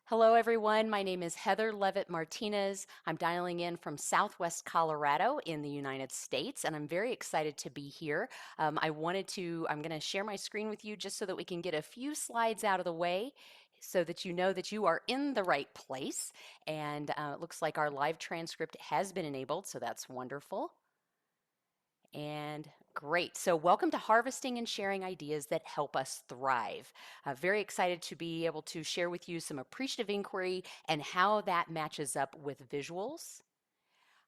Hello, everyone. My name is Heather Leavitt Martinez. I'm dialing in from Southwest Colorado in the United States, and I'm very excited to be here. I'm going to share my screen with you just so that we can get a few slides out of the way so that you know that you are in the right place. And it looks like our live transcript has been enabled, so that's wonderful. And great. So, welcome to Harvesting and Sharing Ideas That Help Us Thrive. Very excited to be able to share with you some appreciative inquiry and how that matches up with visuals.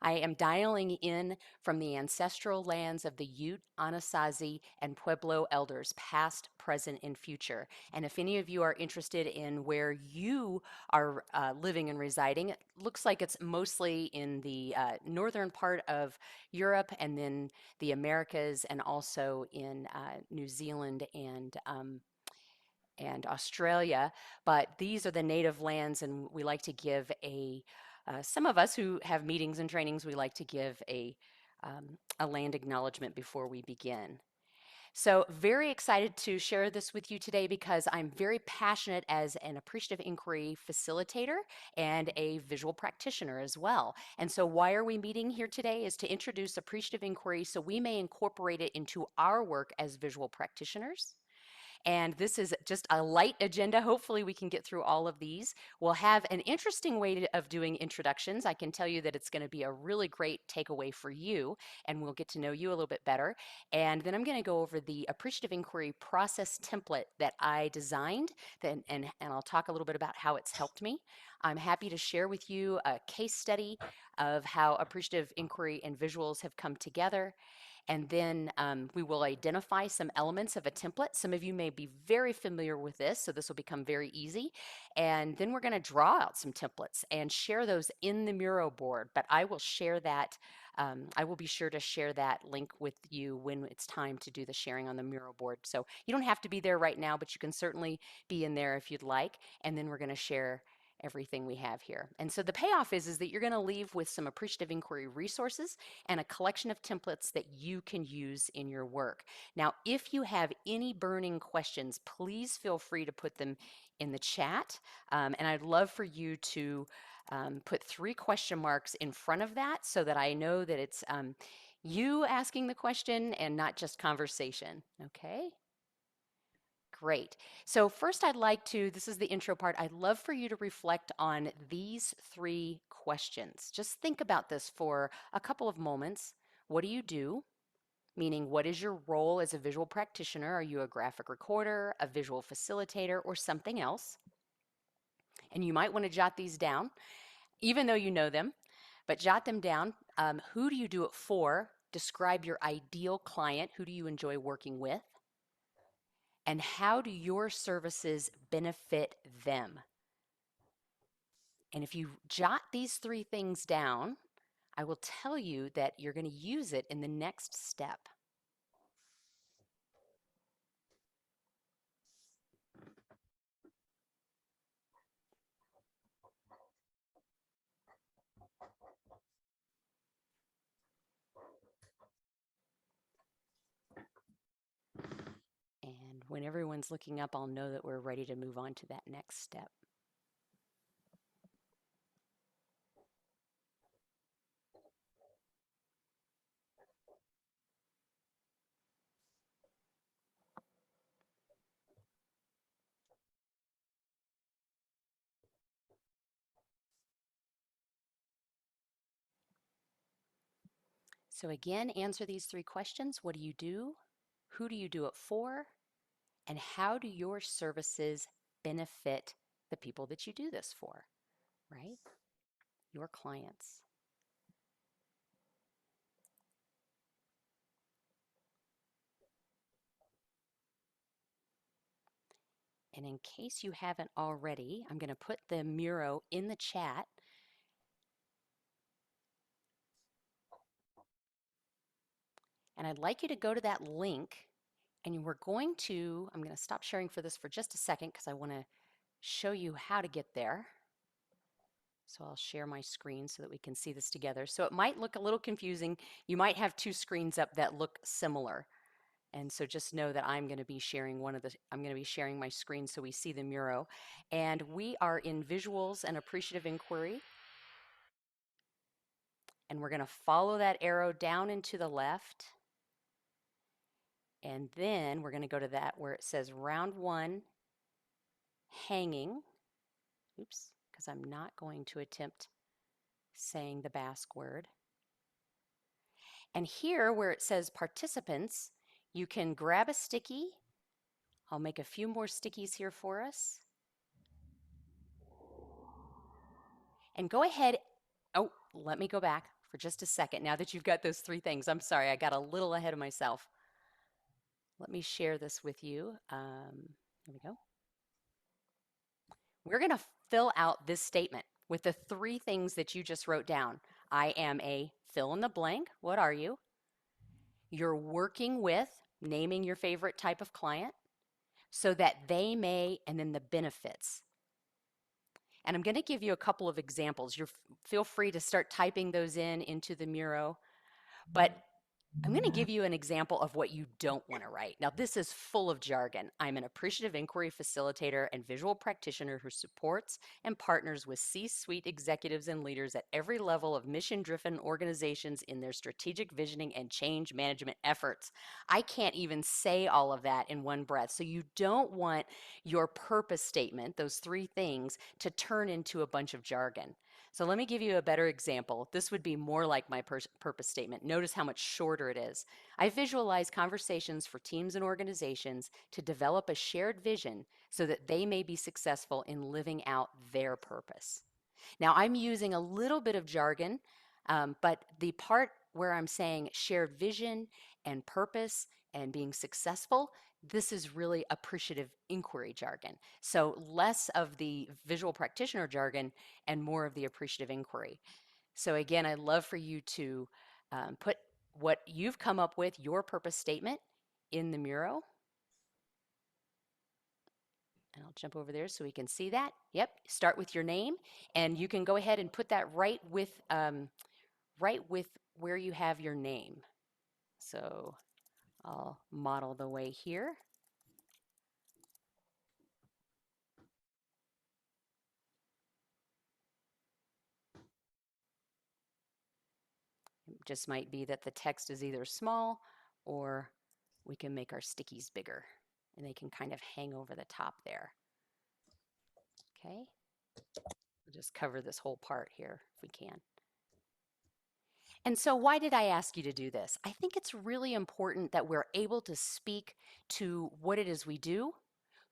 I am dialing in from the ancestral lands of the Ute, Anasazi, and Pueblo elders, past, present, and future. And if any of you are interested in where you are living and residing, it looks like it's mostly in the northern part of Europe and then the Americas and also in New Zealand and Australia, but these are the native lands, and we like to give some of us who have meetings and trainings, we like to give a land acknowledgement before we begin. So, very excited to share this with you today because I'm very passionate as an appreciative inquiry facilitator and a visual practitioner as well. And so, why are we meeting here today is to introduce appreciative inquiry so we may incorporate it into our work as visual practitioners. And this is just a light agenda. Hopefully, we can get through all of these. We'll have an interesting way of doing introductions. I can tell you that it's going to be a really great takeaway for you, and we'll get to know you a little bit better. And then I'm going to go over the appreciative inquiry process template that I designed, and I'll talk a little bit about how it's helped me. I'm happy to share with you a case study of how appreciative inquiry and visuals have come together. And then we will identify some elements of a template. Some of you may be very familiar with this, so this will become very easy. And then we're going to draw out some templates and share those in the Miro board. But I will share that. I will be sure to share that link with you when it's time to do the sharing on the Miro board. So you don't have to be there right now, but you can certainly be in there if you'd like. And then we're going to share everything we have here. And so the payoff is that you're going to leave with some appreciative inquiry resources and a collection of templates that you can use in your work. Now, if you have any burning questions, please feel free to put them in the chat. And I'd love for you to put 3 question marks in front of that so that I know that it's you asking the question and not just conversation. Okay? Great. So first this is the intro part, I'd love for you to reflect on these 3 questions. Just think about this for a couple of moments. What do you do? Meaning, what is your role as a visual practitioner? Are you a graphic recorder, a visual facilitator, or something else? And you might want to jot these down, even though you know them, but jot them down. Who do you do it for? Describe your ideal client. Who do you enjoy working with? And how do your services benefit them? And if you jot these 3 things down, I will tell you that you're going to use it in the next step. And when everyone's looking up, I'll know that we're ready to move on to that next step. So again, answer these 3 questions. What do you do? Who do you do it for? And how do your services benefit the people that you do this for, right? Your clients. And in case you haven't already, I'm going to put the Miro in the chat. And I'd like you to go to that link and I'm going to stop sharing for this for just a second because I want to show you how to get there. So I'll share my screen so that we can see this together. So it might look a little confusing. You might have 2 screens up that look similar. And so just know that I'm going to be sharing I'm going to be sharing my screen so we see the mural. And we are in visuals and appreciative inquiry. And we're going to follow that arrow down and to the left. And then we're going to go to that where it says round one, hanging. Oops, because I'm not going to attempt saying the Basque word. And here where it says participants, you can grab a sticky. I'll make a few more stickies here for us. And go ahead. Oh, let me go back for just a second. Now that you've got those three things, I'm sorry, I got a little ahead of myself. Let me share this with you. Here we go. We're going to fill out this statement with the three things that you just wrote down. I am a fill in the blank. What are you? You're working with, naming your favorite type of client so that they may, and then the benefits. And I'm going to give you a couple of examples. Feel free to start typing those into the Miro. But I'm going to give you an example of what you don't want to write. Now, this is full of jargon. I'm an appreciative inquiry facilitator and visual practitioner who supports and partners with C-suite executives and leaders at every level of mission-driven organizations in their strategic visioning and change management efforts. I can't even say all of that in one breath. So you don't want your purpose statement, those three things, to turn into a bunch of jargon. So let me give you a better example. This would be more like my purpose statement. Notice how much shorter it is. I visualize conversations for teams and organizations to develop a shared vision so that they may be successful in living out their purpose. Now, I'm using a little bit of jargon, but the part where I'm saying shared vision and purpose and being successful, this is really appreciative inquiry jargon. So less of the visual practitioner jargon and more of the appreciative inquiry. So again, I'd love for you to put what you've come up with, your purpose statement, in the Miro. And I'll jump over there so we can see that. Yep, start with your name, and you can go ahead and put that right with where you have your name. So I'll model the way here. It just might be that the text is either small or we can make our stickies bigger and they can kind of hang over the top there. Okay, we'll just cover this whole part here if we can. And so why did I ask you to do this? I think it's really important that we're able to speak to what it is we do,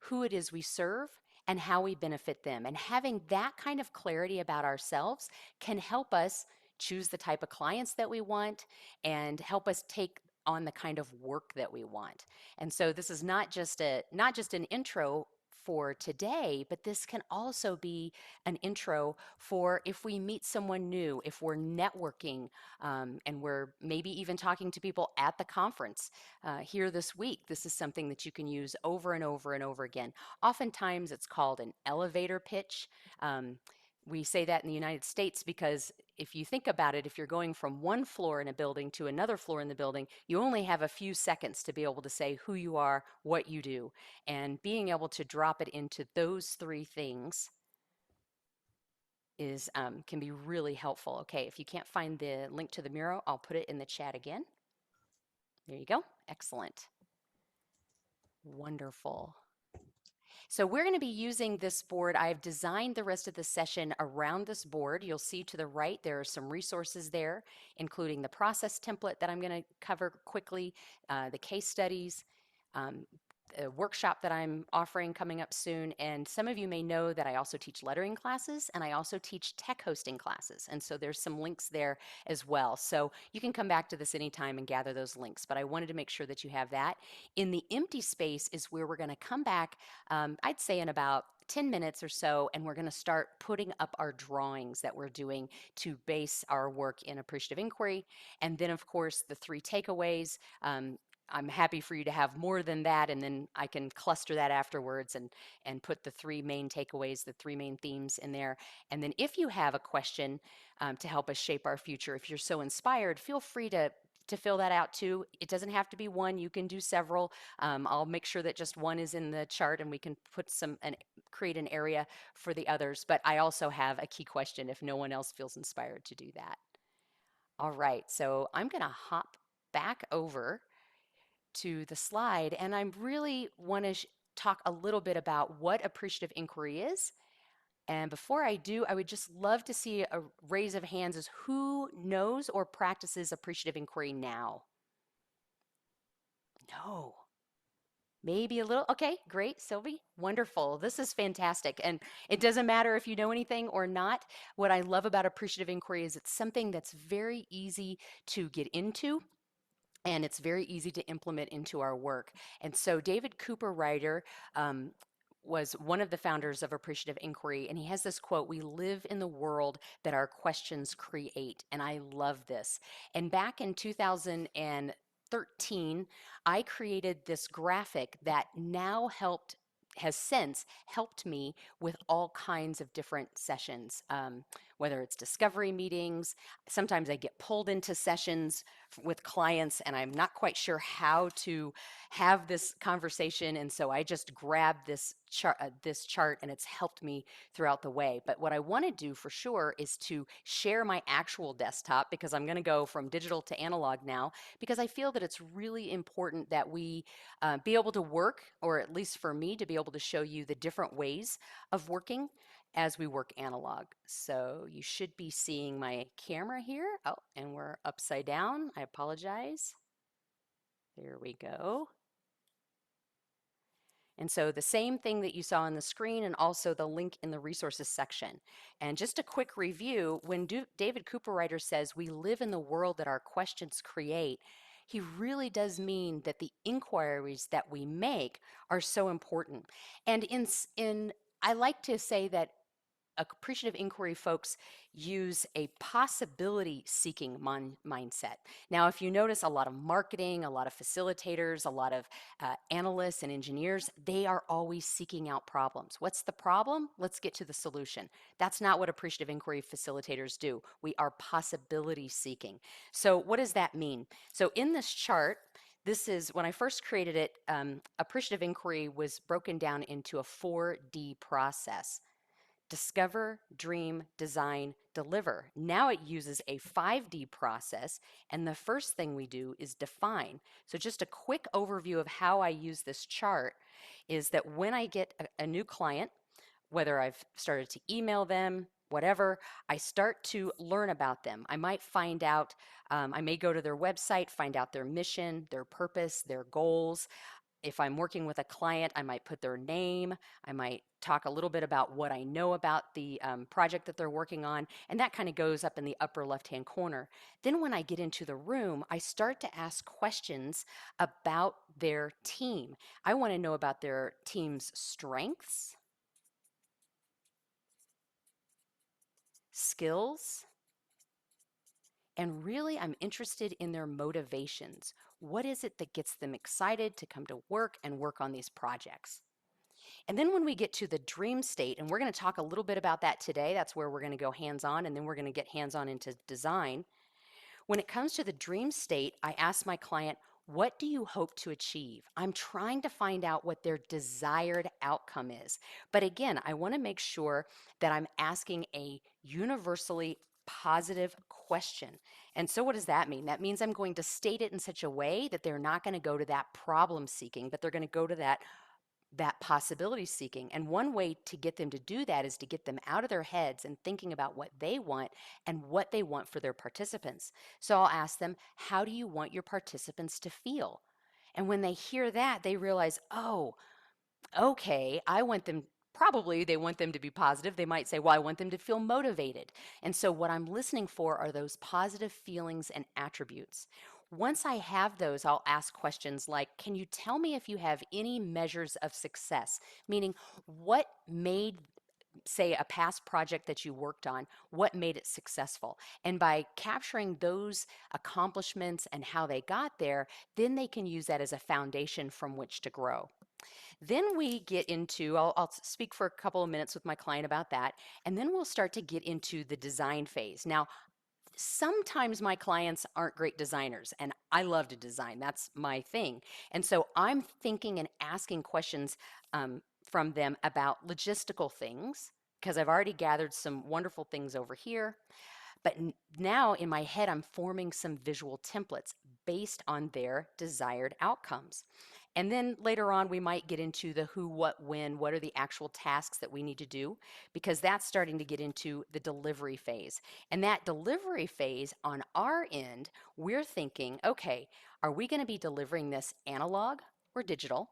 who it is we serve, and how we benefit them. And having that kind of clarity about ourselves can help us choose the type of clients that we want and help us take on the kind of work that we want. And so this is not just an intro for today, but this can also be an intro for if we meet someone new, if we're networking, and we're maybe even talking to people at the conference here this week. This is something that you can use over and over and over again. Oftentimes it's called an elevator pitch. We say that in the United States because if you think about it, if you're going from one floor in a building to another floor in the building, you only have a few seconds to be able to say who you are, what you do, and being able to drop it into those three things is can be really helpful. Okay, if you can't find the link to the Miro, I'll put it in the chat again. There you go. Excellent. Wonderful. So we're going to be using this board. I've designed the rest of the session around this board. You'll see to the right there are some resources there, including the process template that I'm going to cover quickly, the case studies, a workshop that I'm offering coming up soon. And some of you may know that I also teach lettering classes and I also teach tech hosting classes. And so there's some links there as well. So you can come back to this anytime and gather those links. But I wanted to make sure that you have that. In the empty space is where we're going to come back, I'd say in about 10 minutes or so, and we're going to start putting up our drawings that we're doing to base our work in appreciative inquiry. And then, of course, the three takeaways. I'm happy for you to have more than that, and then I can cluster that afterwards and put the three main takeaways, the three main themes in there. And then if you have a question to help us shape our future, if you're so inspired, feel free to to fill that out too. It doesn't have to be one. You can do several. I'll make sure that just one is in the chart and we can put and create an area for the others. But I also have a key question if no one else feels inspired to do that. All right, so I'm going to hop back over to the slide, and I really want to talk a little bit about what appreciative inquiry is. And before I do, I would just love to see a raise of hands as who knows or practices appreciative inquiry now. No. Maybe a little. Okay, great, Sylvie. Wonderful. This is fantastic. And it doesn't matter if you know anything or not. What I love about appreciative inquiry is it's something that's very easy to get into. And it's very easy to implement into our work. And so David Cooper Ryder was one of the founders of Appreciative Inquiry, and he has this quote: "We live in the world that our questions create." And I love this. And back in 2013, I created this graphic that has since helped me with all kinds of different sessions, whether it's discovery meetings. Sometimes I get pulled into sessions with clients and I'm not quite sure how to have this conversation, and so I just grabbed this chart and it's helped me throughout the way. But what I want to do for sure is to share my actual desktop, because I'm going to go from digital to analog now, because I feel that it's really important that we be able to work, or at least for me to be able to show you the different ways of working as we work analog. So you should be seeing my camera here. Oh, and we're upside down. I apologize. There we go. And so the same thing that you saw on the screen and also the link in the resources section. And just a quick review, when David Cooper Ryder says we live in the world that our questions create, he really does mean that the inquiries that we make are so important. And I like to say that appreciative inquiry folks use a possibility seeking mindset. Now, if you notice, a lot of marketing, a lot of facilitators, a lot of analysts and engineers, they are always seeking out problems. What's the problem? Let's get to the solution. That's not what appreciative inquiry facilitators do. We are possibility seeking. So what does that mean? So in this chart, this is when I first created it, appreciative inquiry was broken down into a 4D process: discover, dream, design, deliver. Now it uses a 5D process, and the first thing we do is define. So just a quick overview of how I use this chart is that when I get a new client, whether I've started to email them, whatever, I start to learn about them. I might find out, I may go to their website, find out their mission, their purpose, their goals. If I'm working with a client, I might put their name. I might talk a little bit about what I know about the project that they're working on, and that kind of goes up in the upper left-hand corner. Then when I get into the room, I start to ask questions about their team. I want to know about their team's strengths, skills, and really I'm interested in their motivations. What is it that gets them excited to come to work and work on these projects? And then when we get to the dream state, and we're going to talk a little bit about that today, that's where we're going to go hands-on, and then we're going to get hands-on into design. When it comes to the dream state, I ask my client, what do you hope to achieve? I'm trying to find out what their desired outcome is. But again, I want to make sure that I'm asking a universally positive question. And so what does that mean? That means I'm going to state it in such a way that they're not going to go to that problem seeking, but they're going to go to that possibility seeking. And one way to get them to do that is to get them out of their heads and thinking about what they want and what they want for their participants. So I'll ask them, how do you want your participants to feel? And when they hear that, they realize, oh, okay, probably they want them to be positive. They might say, well, I want them to feel motivated. And so what I'm listening for are those positive feelings and attributes. Once I have those, I'll ask questions like, can you tell me if you have any measures of success? Meaning, what made, say, a past project that you worked on, what made it successful? And by capturing those accomplishments and how they got there, then they can use that as a foundation from which to grow. Then we get into, I'll speak for a couple of minutes with my client about that, and then we'll start to get into the design phase. Now, sometimes my clients aren't great designers, and I love to design. That's my thing. And so I'm thinking and asking questions from them about logistical things because I've already gathered some wonderful things over here. But now in my head, I'm forming some visual templates based on their desired outcomes. And then later on, we might get into the who, what, when, what are the actual tasks that we need to do, because that's starting to get into the delivery phase. And that delivery phase on our end, we're thinking, okay, are we going to be delivering this analog or digital?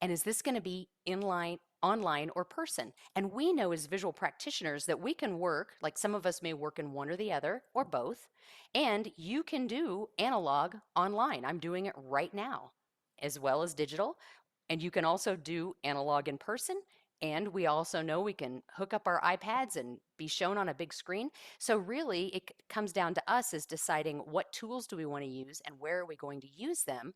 And is this going to be inline, online, or person? And we know as visual practitioners that we can work, like some of us may work in one or the other or both, and you can do analog online. I'm doing it right now, as well as digital. And you can also do analog in person. And we also know we can hook up our iPads and be shown on a big screen. So really, it comes down to us as deciding what tools do we want to use and where are we going to use them,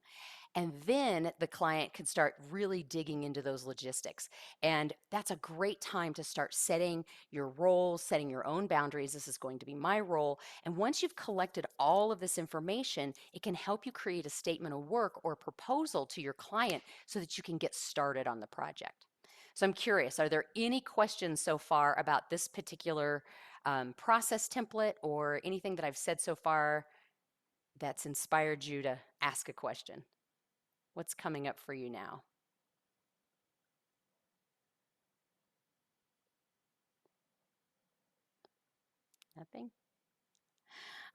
and then the client can start really digging into those logistics. And that's a great time to start setting your roles, setting your own boundaries. This is going to be my role. And once you've collected all of this information, it can help you create a statement of work or proposal to your client so that you can get started on the project. So I'm curious, are there any questions so far about this particular process template or anything that I've said so far that's inspired you to ask a question? What's coming up for you now? Nothing?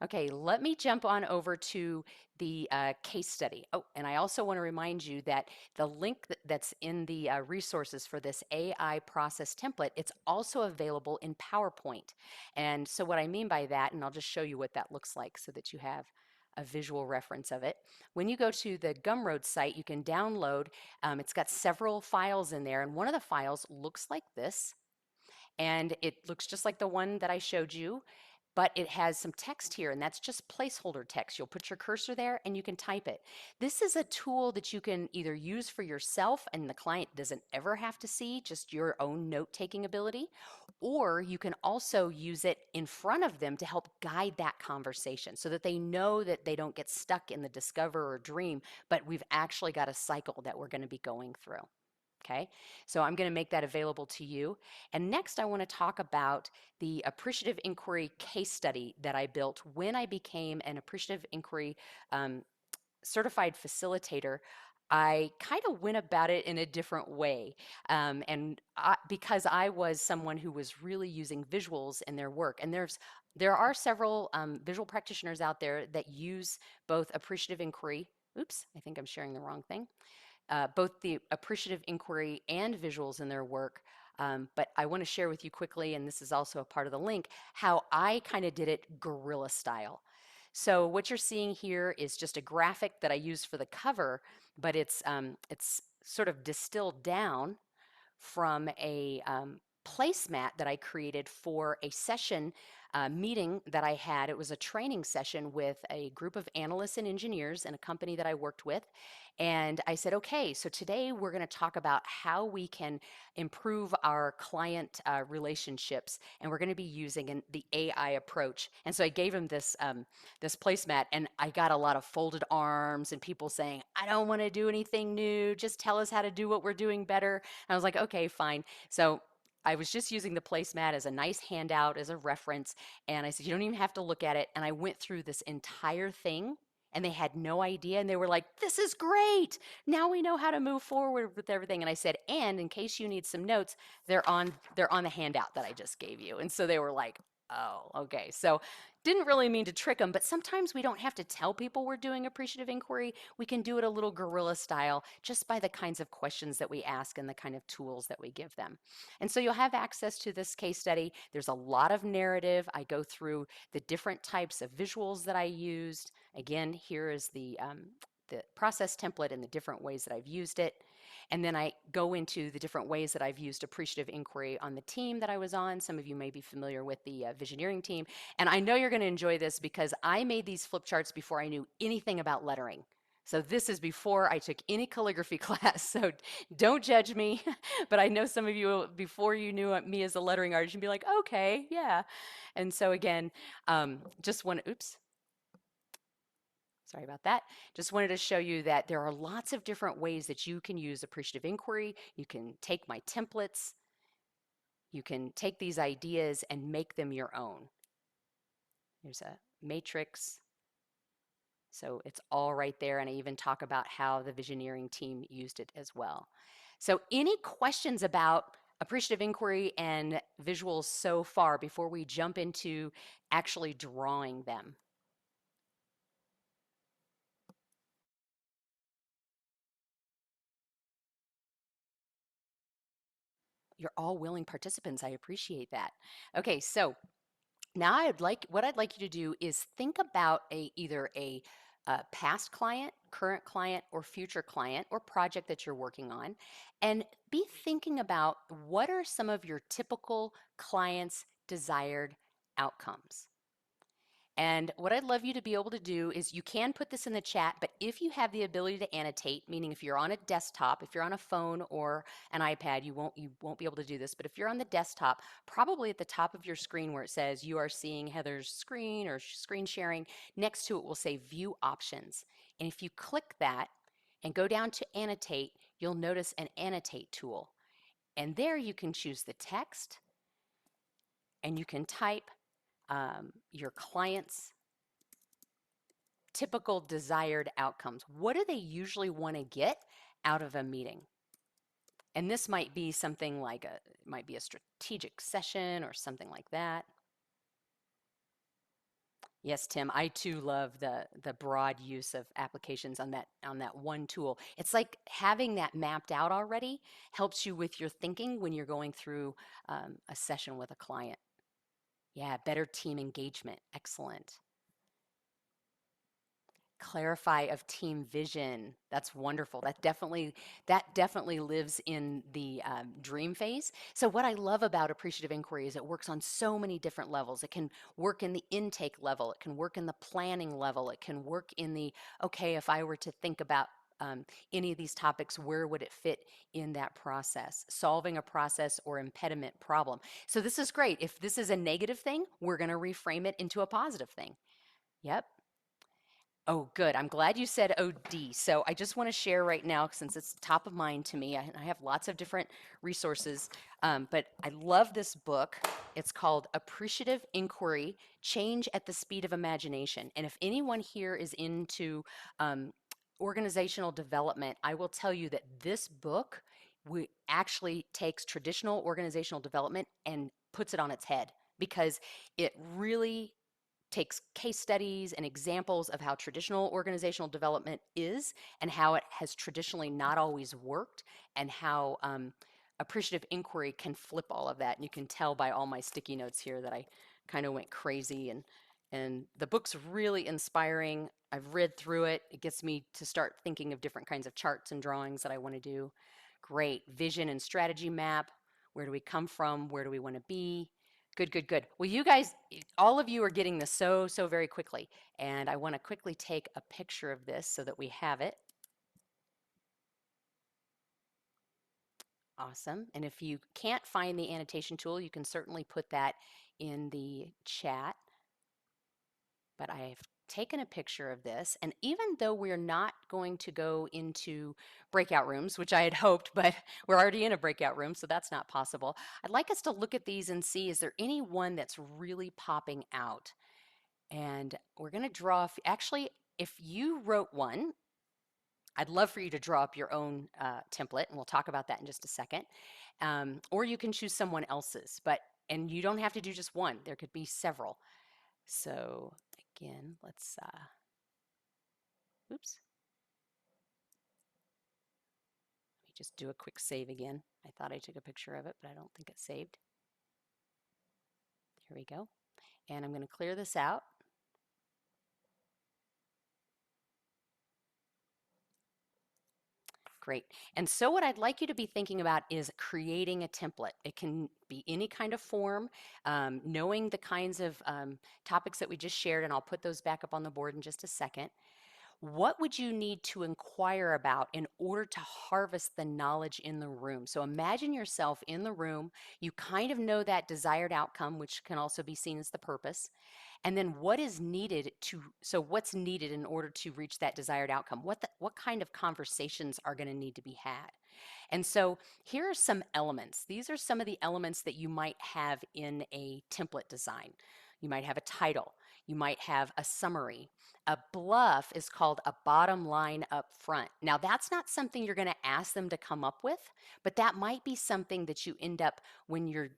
Okay, let me jump on over to the case study. Oh, and I also want to remind you that the link that's in the resources for this AI process template, it's also available in PowerPoint. And so what I mean by that, and I'll just show you what that looks like so that you have a visual reference of it. When you go to the Gumroad site, you can download, it's got several files in there, and one of the files looks like this. And it looks just like the one that I showed you, but it has some text here, and that's just placeholder text. You'll put your cursor there and you can type it. This is a tool that you can either use for yourself and the client doesn't ever have to see, just your own note-taking ability, or you can also use it in front of them to help guide that conversation so that they know that they don't get stuck in the discover or dream, but we've actually got a cycle that we're going to be going through. Okay, so I'm going to make that available to you. And next, I want to talk about the appreciative inquiry case study that I built when I became an appreciative inquiry um, certified facilitator. I kind of went about it in a different way. Because I was someone who was really using visuals in their work, and there are several visual practitioners out there that use both appreciative inquiry. Oops, I think I'm sharing the wrong thing, both the appreciative inquiry and visuals in their work. But I want to share with you quickly, and this is also a part of the link, how I kind of did it guerrilla style. So what you're seeing here is just a graphic that I used for the cover, but it's sort of distilled down from a placemat that I created for a session meeting that I had. It was a training session with a group of analysts and engineers in a company that I worked with. And I said, okay, so today we're going to talk about how we can improve our client relationships, and we're going to be using the AI approach. And so I gave him this placemat, and I got a lot of folded arms and people saying, I don't want to do anything new. Just tell us how to do what we're doing better. And I was like, okay, fine. So I was just using the placemat as a nice handout, as a reference. And I said, you don't even have to look at it. And I went through this entire thing and they had no idea. And they were like, this is great. Now we know how to move forward with everything. And I said, and in case you need some notes, they're on the handout that I just gave you. And so they were like, oh, okay. So didn't really mean to trick them, but sometimes we don't have to tell people we're doing appreciative inquiry. We can do it a little guerrilla style just by the kinds of questions that we ask and the kind of tools that we give them. And so you'll have access to this case study. There's a lot of narrative. I go through the different types of visuals that I used. Again, here is the process template and the different ways that I've used it. And then I go into the different ways that I've used appreciative inquiry on the team that I was on. Some of you may be familiar with the Visioneering team. And I know you're going to enjoy this because I made these flip charts before I knew anything about lettering. So this is before I took any calligraphy class, so don't judge me. But I know some of you, before you knew me as a lettering artist, you'd be like, okay, yeah. And so again, just want to, oops, sorry about that. Just wanted to show you that there are lots of different ways that you can use appreciative inquiry. You can take my templates, you can take these ideas and make them your own. There's a matrix. So it's all right there. And I even talk about how the Visioneering team used it as well. So any questions about appreciative inquiry and visuals so far before we jump into actually drawing them? You're all willing participants. I appreciate that. Okay, so now what I'd like you to do is think about either a past client, current client, or future client or project that you're working on, and be thinking about what are some of your typical clients' desired outcomes. And what I'd love you to be able to do is you can put this in the chat, but if you have the ability to annotate, meaning if you're on a desktop, if you're on a phone or an iPad, you won't be able to do this. But if you're on the desktop, probably at the top of your screen where it says you are seeing Heather's screen or screen sharing, next to it will say View Options. And if you click that and go down to Annotate, you'll notice an Annotate tool. And there you can choose the text and you can type your client's typical desired outcomes. What do they usually want to get out of a meeting? And this might be something like it might be a strategic session or something like that. Yes, Tim, I too love the broad use of applications on that one tool. It's like having that mapped out already helps you with your thinking when you're going through a session with a client. Yeah, better team engagement. Excellent. Clarify of team vision. That's wonderful. That definitely lives in the dream phase. So what I love about appreciative inquiry is it works on so many different levels. It can work in the intake level. It can work in the planning level. It can work in the, okay, if I were to think about any of these topics, where would it fit in that process? Solving a process or impediment problem. So this is great. If this is a negative thing, we're going to reframe it into a positive thing. Yep. Oh, good. I'm glad you said OD. So I just want to share right now, since it's top of mind to me, I have lots of different resources, but I love this book. It's called Appreciative Inquiry, Change at the Speed of Imagination. And if anyone here is into organizational development, I will tell you that this book actually takes traditional organizational development and puts it on its head because it really takes case studies and examples of how traditional organizational development is and how it has traditionally not always worked and how appreciative inquiry can flip all of that. And you can tell by all my sticky notes here that I kind of went crazy and the book's really inspiring. I've read through it. It gets me to start thinking of different kinds of charts and drawings that I want to do. Great. Vision and strategy map. Where do we come from? Where do we want to be? Good, good, good. Well, you guys, all of you are getting this so very quickly. And I want to quickly take a picture of this so that we have it. Awesome. And if you can't find the annotation tool, you can certainly put that in the chat. But I've taken a picture of this. And even though we're not going to go into breakout rooms, which I had hoped, but we're already in a breakout room, so that's not possible. I'd like us to look at these and see, is there any one that's really popping out? And we're going to draw, actually, if you wrote one, I'd love for you to draw up your own template, and we'll talk about that in just a second. Or you can choose someone else's, and you don't have to do just one. There could be several. So again, let's, oops. Let me just do a quick save again. I thought I took a picture of it, but I don't think it's saved. Here we go. And I'm going to clear this out. Great. And so what I'd like you to be thinking about is creating a template. It can be any kind of form, knowing the kinds of topics that we just shared, and I'll put those back up on the board in just a second. what would you need to inquire about in order to harvest the knowledge in the room? So imagine yourself in the room. You kind of know that desired outcome, which can also be seen as the purpose. And then what is needed so what's needed in order to reach that desired outcome? What kind of conversations are going to need to be had? And so here are some elements. These are some of the elements that you might have in a template design. You might have a title. You might have a summary. A bluff is called a bottom line up front. Now, that's not something you're going to ask them to come up with, but that might be something that you end up when your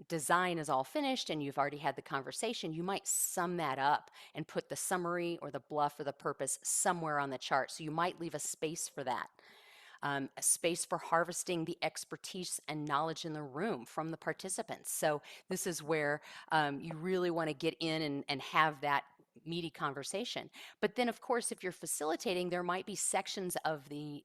design is all finished and you've already had the conversation, you might sum that up and put the summary or the bluff or the purpose somewhere on the chart. So you might leave a space for that. A space for harvesting the expertise and knowledge in the room from the participants. So this is where you really want to get in and have that meaty conversation. But then, of course, if you're facilitating, there might be sections of the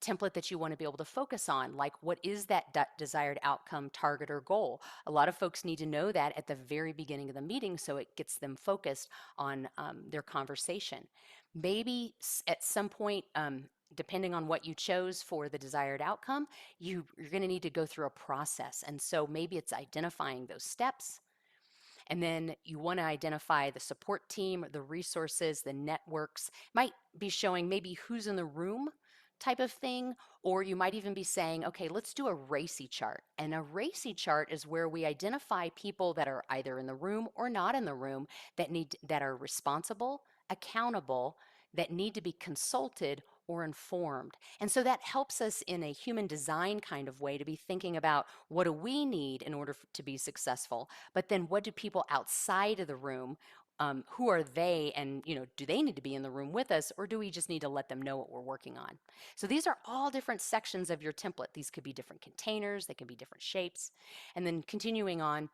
template that you want to be able to focus on, like what is that desired outcome, target, or goal. A lot of folks need to know that at the very beginning of the meeting so it gets them focused on their conversation. Maybe at some point, depending on what you chose for the desired outcome, you're going to need to go through a process. And so maybe it's identifying those steps, and then you want to identify the support team, the resources, the networks. Might be showing maybe who's in the room type of thing, or you might even be saying, okay, let's do a RACI chart. And a RACI chart is where we identify people that are either in the room or not in the room that are responsible, accountable, that need to be consulted or informed. And so that helps us in a human design kind of way to be thinking about what do we need in order to be successful, but then what do people outside of the room, who are they, and do they need to be in the room with us, or do we just need to let them know what we're working on? So these are all different sections of your template. These could be different containers, they can be different shapes. And then continuing on,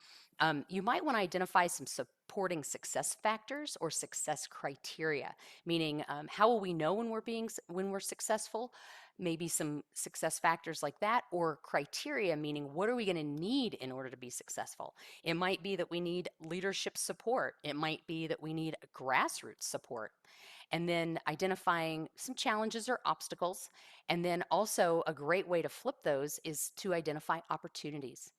you might want to identify some supporting success factors or success criteria, meaning how will we know when we're successful? Maybe some success factors like that, or criteria, meaning what are we going to need in order to be successful? It might be that we need leadership support. It might be that we need grassroots support. And then identifying some challenges or obstacles. And then also a great way to flip those is to identify opportunities.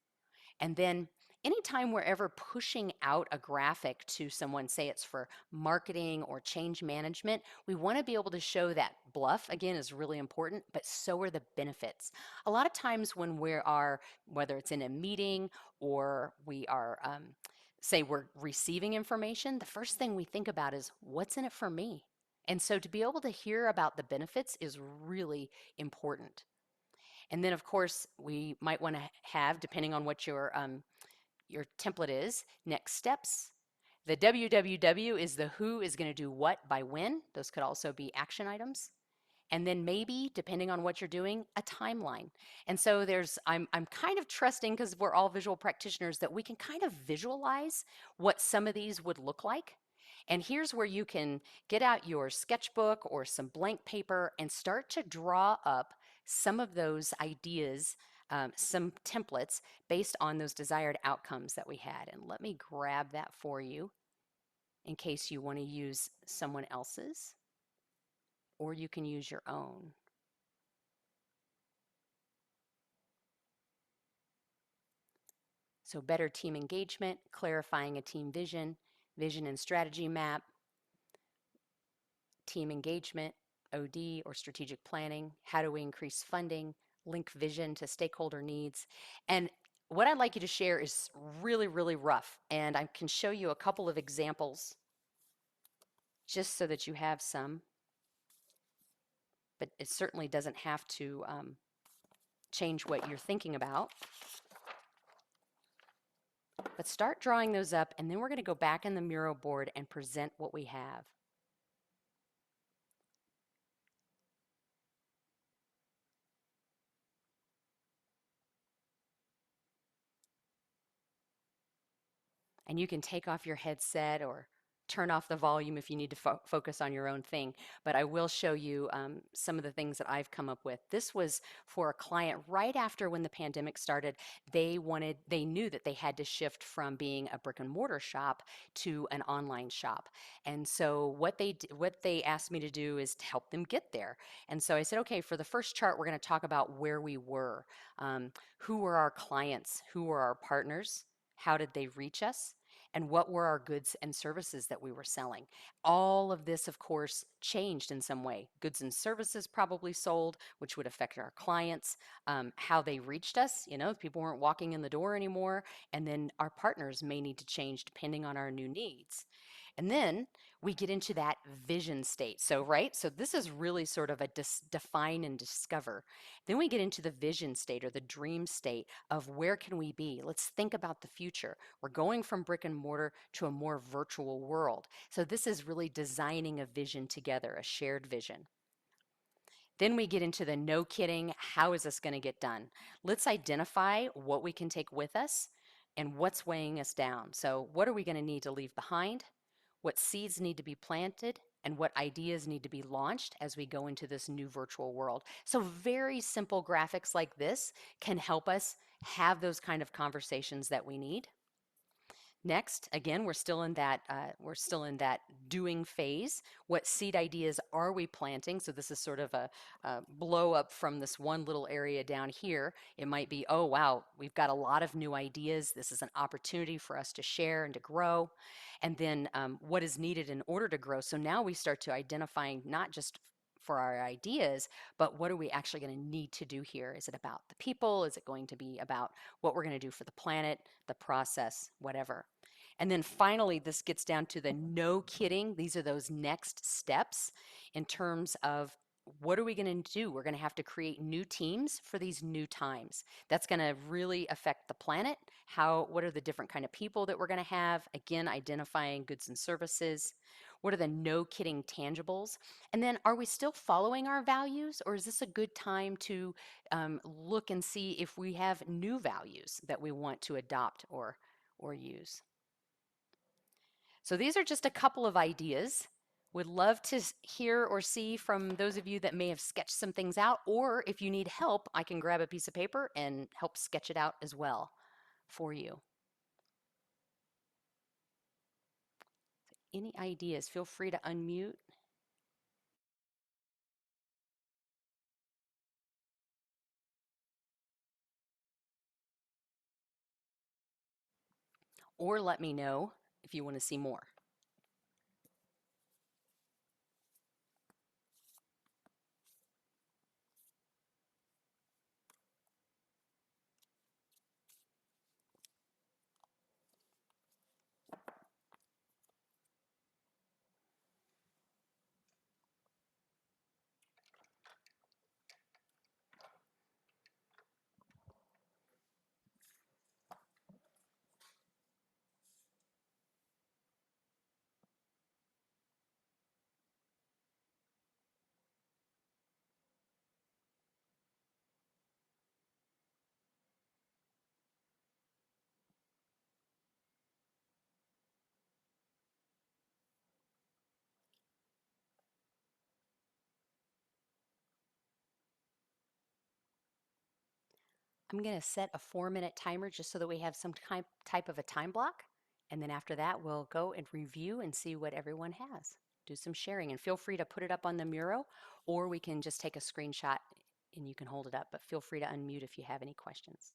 And then anytime we're ever pushing out a graphic to someone, say it's for marketing or change management, we want to be able to show that bluff, again, is really important, but so are the benefits. A lot of times when whether it's in a meeting or we are, say we're receiving information, the first thing we think about is what's in it for me? And so to be able to hear about the benefits is really important. And then, of course, we might want to have, depending on what your template is, next steps. The WWW is the who is going to do what by when. Those could also be action items. And then maybe, depending on what you're doing, a timeline. And so I'm kind of trusting, because we're all visual practitioners, that we can kind of visualize what some of these would look like. And here's where you can get out your sketchbook or some blank paper and start to draw up some of those ideas, some templates based on those desired outcomes that we had. And let me grab that for you in case you want to use someone else's, or you can use your own. So better team engagement, clarifying a team vision, vision and strategy map, team engagement, OD or strategic planning, how do we increase funding, link vision to stakeholder needs. And what I'd like you to share is really, really rough. And I can show you a couple of examples just so that you have some, but it certainly doesn't have to change what you're thinking about. But start drawing those up, and then we're going to go back in the Miro board and present what we have. And you can take off your headset or turn off the volume if you need to focus on your own thing. But I will show you some of the things that I've come up with. This was for a client right after when the pandemic started. They knew that they had to shift from being a brick and mortar shop to an online shop. And so what they asked me to do is to help them get there. And so I said, okay, for the first chart, we're going to talk about where we were. Who were our clients? Who were our partners? How did they reach us? And what were our goods and services that we were selling? All of this, of course, changed in some way. Goods and services probably sold, which would affect our clients, how they reached us. You know, people weren't walking in the door anymore. And then our partners may need to change depending on our new needs. And then we get into that vision state. So, right? So, this is really sort of a define and discover. Then we get into the vision state or the dream state of where can we be? Let's think about the future. We're going from brick and mortar to a more virtual world. So, this is really designing a vision together, a shared vision. Then we get into the no kidding, how is this going to get done? Let's identify what we can take with us and what's weighing us down. So, what are we going to need to leave behind? What seeds need to be planted? And what ideas need to be launched as we go into this new virtual world. So, very simple graphics like this can help us have those kind of conversations that we need. Next, again, we're still in that doing phase. What seed ideas are we planting? So this is sort of a blow up from this one little area down here. It might be, oh wow, we've got a lot of new ideas. This is an opportunity for us to share and to grow. And then what is needed in order to grow? So now we start to identifying not just for our ideas, but what are we actually going to need to do here? Is it about the people? Is it going to be about what we're going to do for the planet, the process, whatever? And then finally, this gets down to the no kidding. These are those next steps in terms of what are we going to do? We're going to have to create new teams for these new times. That's going to really affect the planet. What are the different kind of people that we're going to have? Again, identifying goods and services. What are the no kidding tangibles? And then are we still following our values, or is this a good time to look and see if we have new values that we want to adopt or use? So these are just a couple of ideas. Would love to hear or see from those of you that may have sketched some things out, or if you need help, I can grab a piece of paper and help sketch it out as well for you. Any ideas, feel free to unmute or let me know if you want to see more. I'm going to set a 4-minute timer just so that we have some type of a time block. And then after that, we'll go and review and see what everyone has. Do some sharing and feel free to put it up on the mural, or we can just take a screenshot and you can hold it up. But feel free to unmute if you have any questions.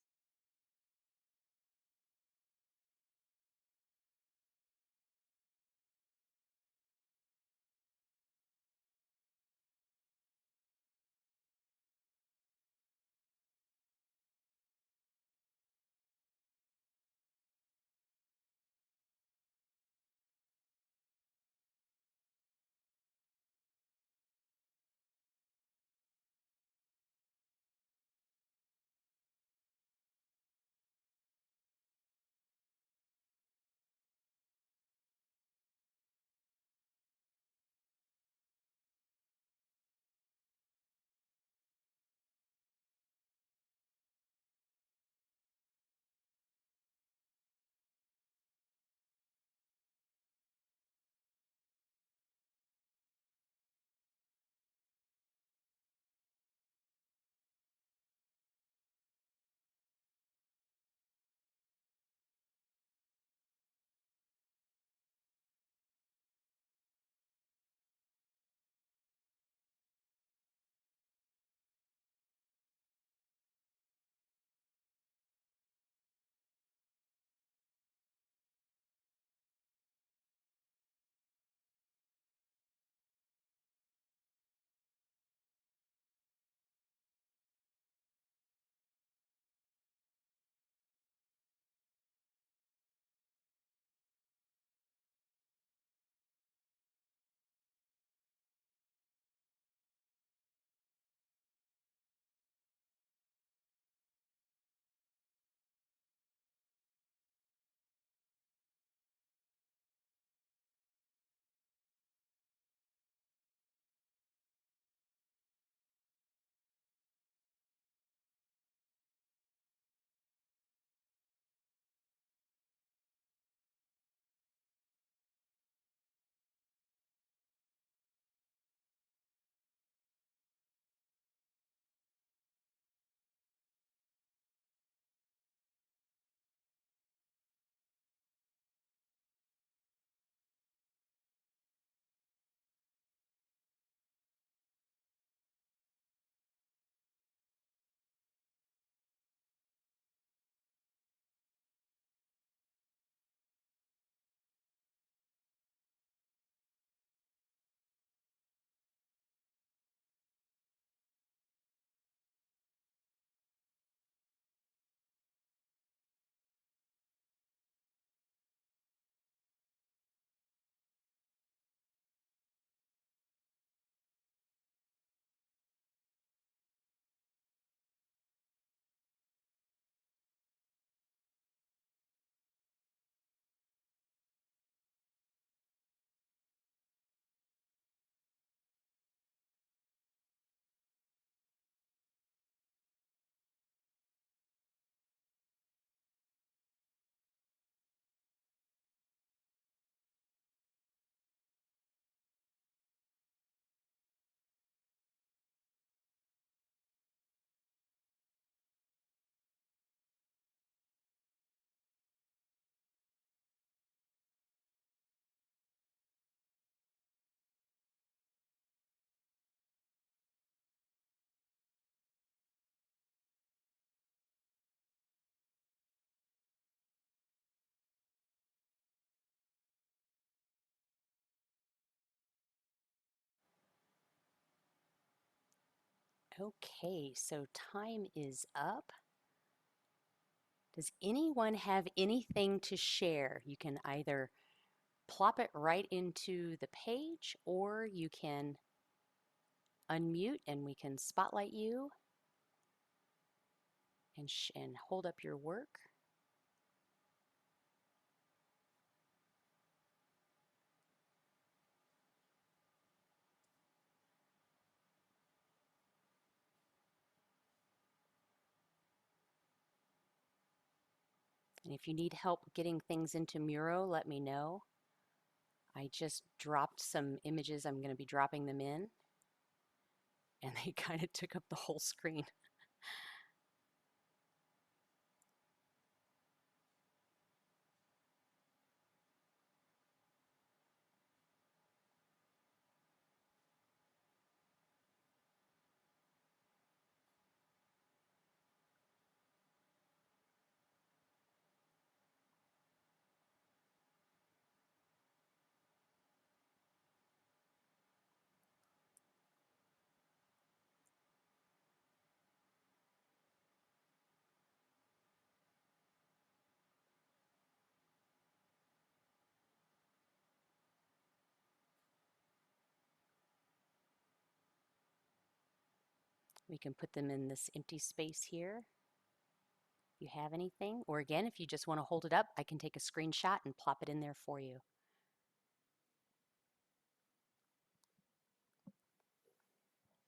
Okay, so time is up. Does anyone have anything to share? You can either plop it right into the page or you can unmute and we can spotlight you and hold up your work. And if you need help getting things into Miro, let me know. I just dropped some images. I'm going to be dropping them in. And they kind of took up the whole screen. We can put them in this empty space here. If you have anything, or again, if you just want to hold it up, I can take a screenshot and plop it in there for you.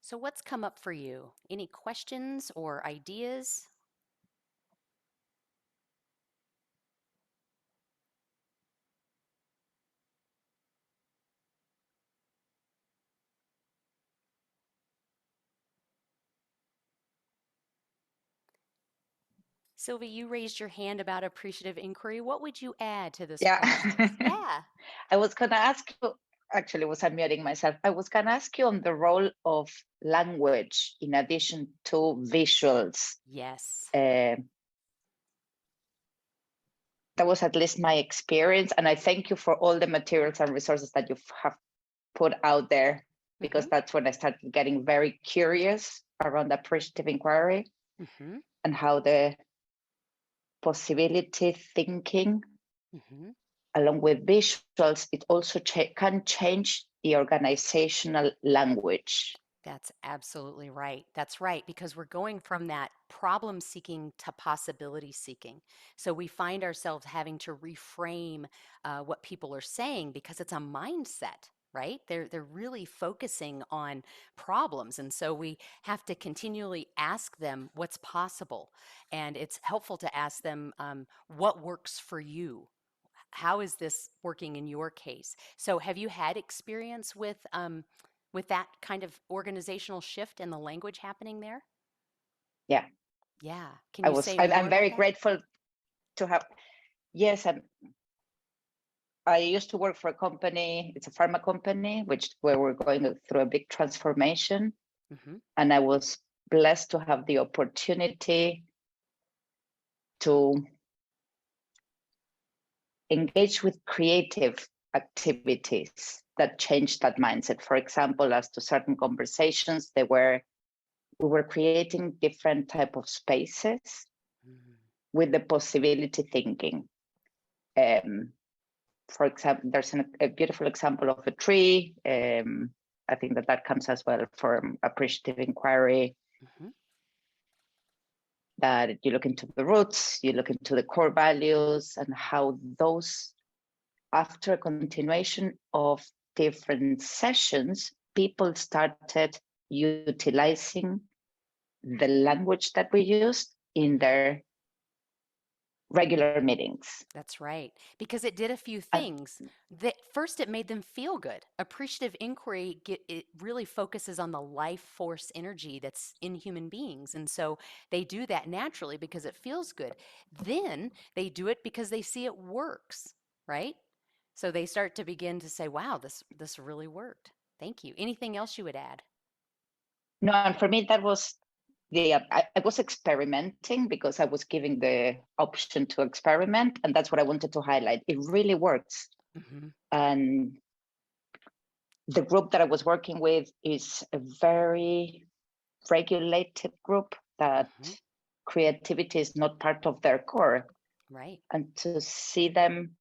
So what's come up for you? Any questions or ideas? Sylvie, you raised your hand about appreciative inquiry. What would you add to this process? Yeah. I was going to ask you, actually, was unmuting myself. I was going to ask you on the role of language in addition to visuals. Yes. That was at least my experience. And I thank you for all the materials and resources that you have put out there, because that's when I started getting very curious around appreciative inquiry and how the possibility thinking, along with visuals, it also can change the organizational language. That's absolutely right. That's right, because we're going from that problem seeking to possibility seeking. So we find ourselves having to reframe what people are saying because it's a mindset, right? They're really focusing on problems. And so we have to continually ask them what's possible. And it's helpful to ask them what works for you. How is this working in your case? So have you had experience with that kind of organizational shift and the language happening there? Yeah. Yeah. Can you say more I'm about very that? grateful to have, yes, I used to work for a company, it's a pharma company, where we're going through a big transformation. And I was blessed to have the opportunity to engage with creative activities that changed that mindset. For example, as to certain conversations, we were creating different type of spaces with the possibility thinking. For example, there's a beautiful example of a tree. I think that comes as well from appreciative inquiry. That you look into the roots, you look into the core values, and how those, after a continuation of different sessions, people started utilizing the language that we used in their regular meetings. That's right. Because it did a few things. First, it made them feel good. Appreciative inquiry, it really focuses on the life force energy that's in human beings. And so they do that naturally because it feels good. Then they do it because they see it works, right? So they start to begin to say, wow, this really worked. Thank you. Anything else you would add? No, and for me, that was I was experimenting because I was giving the option to experiment, and that's what I wanted to highlight. It really works. And the group that I was working with is a very regulated group that Hmm. creativity is not part of their core, Right. and to see them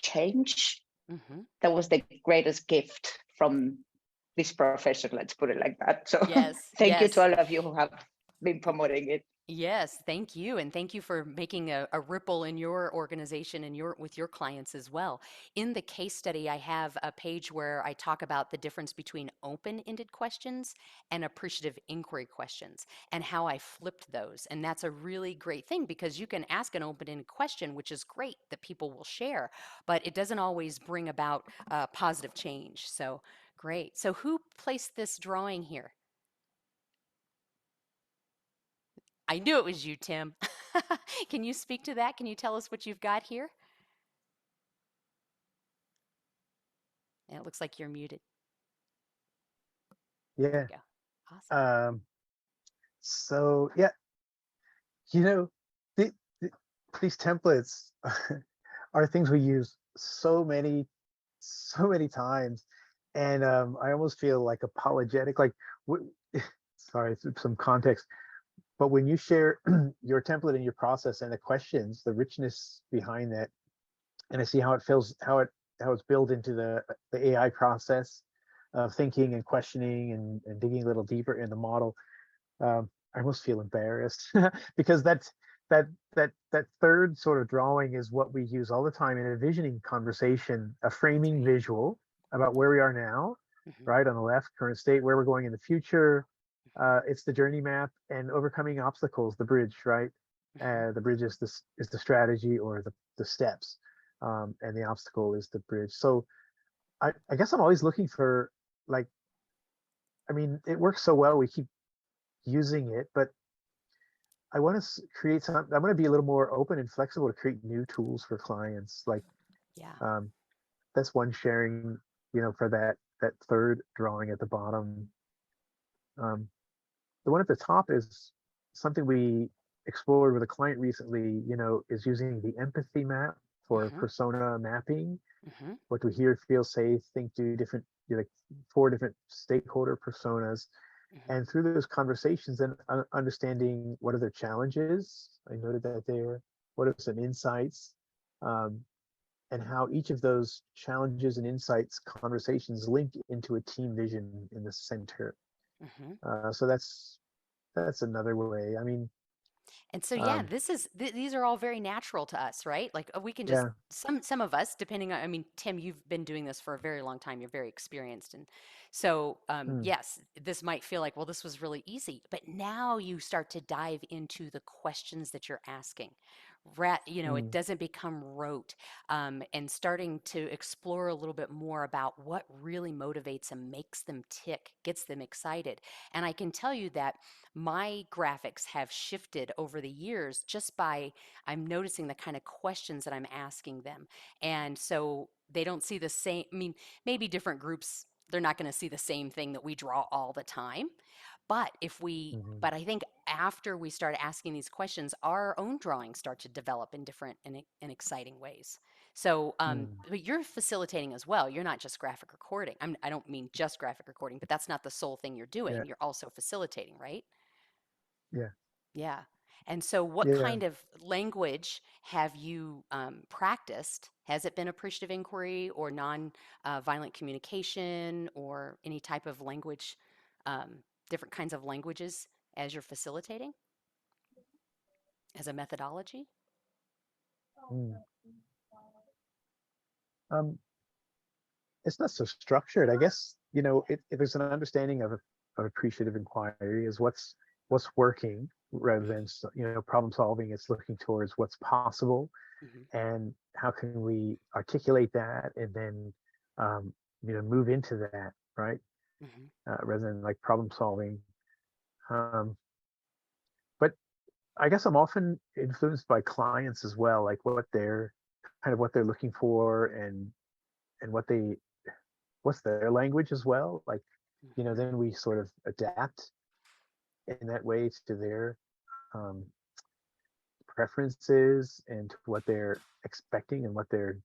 change, Hmm. that was the greatest gift from this profession, let's put it like that. So Yes. thank you to Yes. all of you who have been promoting it. Yes, thank you. And thank you for making a ripple in your organization and your with your clients as well. In the case study, I have a page where I talk about the difference between open-ended questions and appreciative inquiry questions and how I flipped those. And that's a really great thing because you can ask an open-ended question, which is great that people will share, but it doesn't always bring about positive change. So great. So who placed this drawing here? I knew it was you, Tim. Can you speak to that? Can you tell us what you've got here? And it looks like you're muted. There we Yeah. go. Awesome. Um, so yeah, you know, the, the, these templates are things we use so many times, and I almost feel like apologetic. Like, w- sorry, some context. But when you share your template and your process and the questions, the richness behind that, and I see how it feels, how it's built into the AI process of thinking and questioning and digging a little deeper in the model. I almost feel embarrassed because that third sort of drawing is what we use all the time in a visioning conversation, a That's framing right. visual about where we are now, Hmm. right on the left, current state, where we're going in the future. It's the journey map and overcoming obstacles, the bridge, right? Hmm. The bridge is the strategy or the steps, and the obstacle is the bridge. So I guess I'm always looking for, like, I mean, it works so well. We keep using it, but I want to create some. I want to be a little more open and flexible to create new tools for clients. Like, Yeah. um, that's one sharing. For that third drawing at the bottom. Um, the one at the top is something we explored with a client recently. Is using the empathy map for Hmm. persona mapping. Hmm. What do we hear, feel, say, think, do? Different, like 4 different stakeholder personas, Hmm. and through those conversations and understanding what are their challenges. I noted that there. What are some insights, um, and how each of those challenges and insights conversations link into a team vision in the center. Hmm. So that's another way. I mean, And so, yeah, um, this is these are all very natural to us, right? Like we can just yeah. some of us, depending on. I mean, Tim, you've been doing this for a very long time. You're very experienced, and so Mm, yes, this might feel like, well, this was really easy, but now you start to dive into the questions that you're asking. It mm, doesn't become rote, and starting to explore a little bit more about what really motivates and makes them tick, gets them excited. And I can tell you that my graphics have shifted over the years just by I'm noticing the kind of questions that I'm asking them. And so they don't see the same, I mean, maybe different groups, they're not going to see the same thing that we draw all the time. mhm, But I think after we start asking these questions, our own drawings start to develop in different and exciting ways. So, mm, but you're facilitating as well. You're not just graphic recording. I don't mean just graphic recording, but that's not the sole thing you're yeah, doing. You're also facilitating, right? yeah, Yeah. And so, what yeah. kind of language have you practiced? Has it been appreciative inquiry or non-violent communication or any type of language, um, different kinds of languages as you're facilitating as a methodology? Mm. Um, it's not so structured. I guess, if there's an understanding of appreciative inquiry is what's working rather than, problem solving. It's looking towards what's possible Hmm. and how can we articulate that and then, move into that, right? Hmm. Rather than like problem solving. Um, but I guess I'm often influenced by clients as well, like what they're looking for, and what's their language as well. Like, Hmm. then we sort of adapt in that way to their, um, preferences and to what they're expecting and what they're,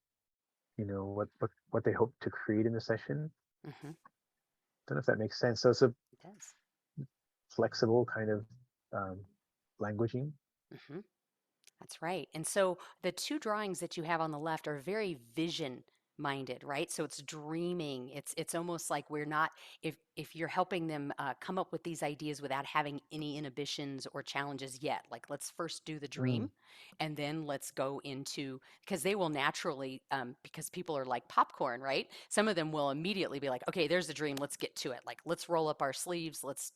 what they hope to create in the session. Hmm. Don't know if that makes sense. So it's a It does. flexible kind of um, languaging. Hmm. That's right. And so the two drawings that you have on the left are very vision minded, right? So it's dreaming. It's almost like we're not, if you're helping them come up with these ideas without having any inhibitions or challenges yet. Like let's first do the Mm, dream, and then let's go into, because they will naturally, because people are like popcorn, right? Some of them will immediately be like, okay, there's the dream. Let's get to it. Like let's roll up our sleeves. Let's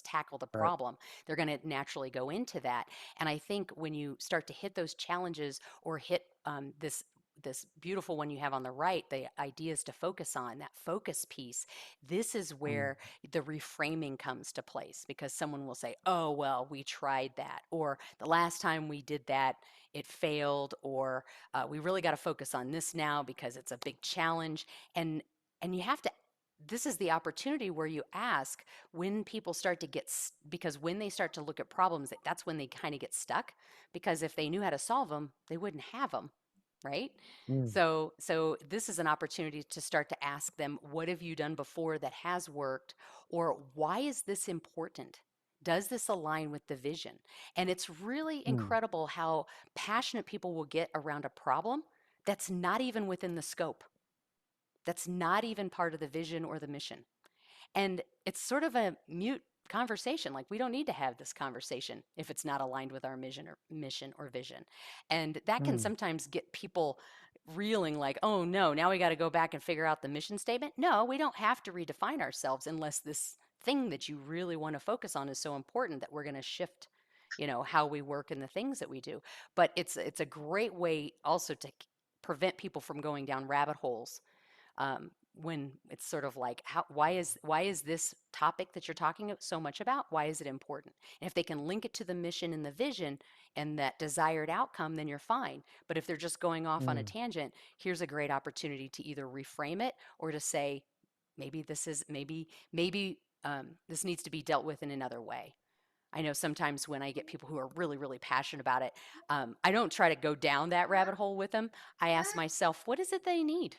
tackle the right. problem. They're going to naturally go into that. And I think when you start to hit those challenges or hit this beautiful one you have on the right, the ideas to focus on, that focus piece, this is Mm, where the reframing comes to place because someone will say, oh, well, we tried that, or the last time we did that, it failed, or we really got to focus on this now because it's a big challenge. And you have to, this is the opportunity where you ask when people start to get, because when they start to look at problems, that's when they kind of get stuck. Because if they knew how to solve them, they wouldn't have them, right? mm, So this is an opportunity to start to ask them, what have you done before that has worked? Or why is this important? Does this align with the vision? And it's really mm, incredible how passionate people will get around a problem that's not even within the scope, that's not even part of the vision or the mission. And it's sort of a mute conversation. Like we don't need to have this conversation if it's not aligned with our mission or vision. And that can mm, sometimes get people reeling like, oh no, now we got to go back and figure out the mission statement. No, we don't have to redefine ourselves unless this thing that you really want to focus on is so important that we're going to shift, how we work and the things that we do. But it's a great way also to prevent people from going down rabbit holes, when it's sort of like, why is this topic that you're talking so much about, why is it important? And if they can link it to the mission and the vision and that desired outcome, then you're fine. But if they're just going off on a mm, tangent, here's a great opportunity to either reframe it or to say, maybe this needs to be dealt with in another way. I know sometimes when I get people who are really, really passionate about it, I don't try to go down that rabbit hole with them. I ask myself, what is it they need?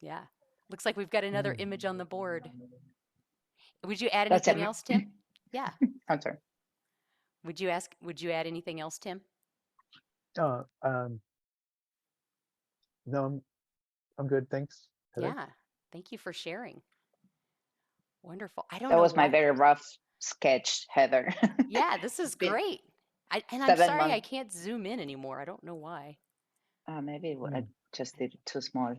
Yeah. Looks like we've got another mm. image on the board. Would you add That's anything it. else, Tim? Yeah. I'm sorry. Would you add anything else, Tim? Uh, um, no, I'm good. Thanks, Heather. Yeah. Thank you for sharing. Wonderful. I don't That know was my what. very rough sketch, Heather. Yeah, this is It's been great. And I'm seven sorry I months. can't zoom in anymore. I don't know why. Maybe I Mm. just did it too small.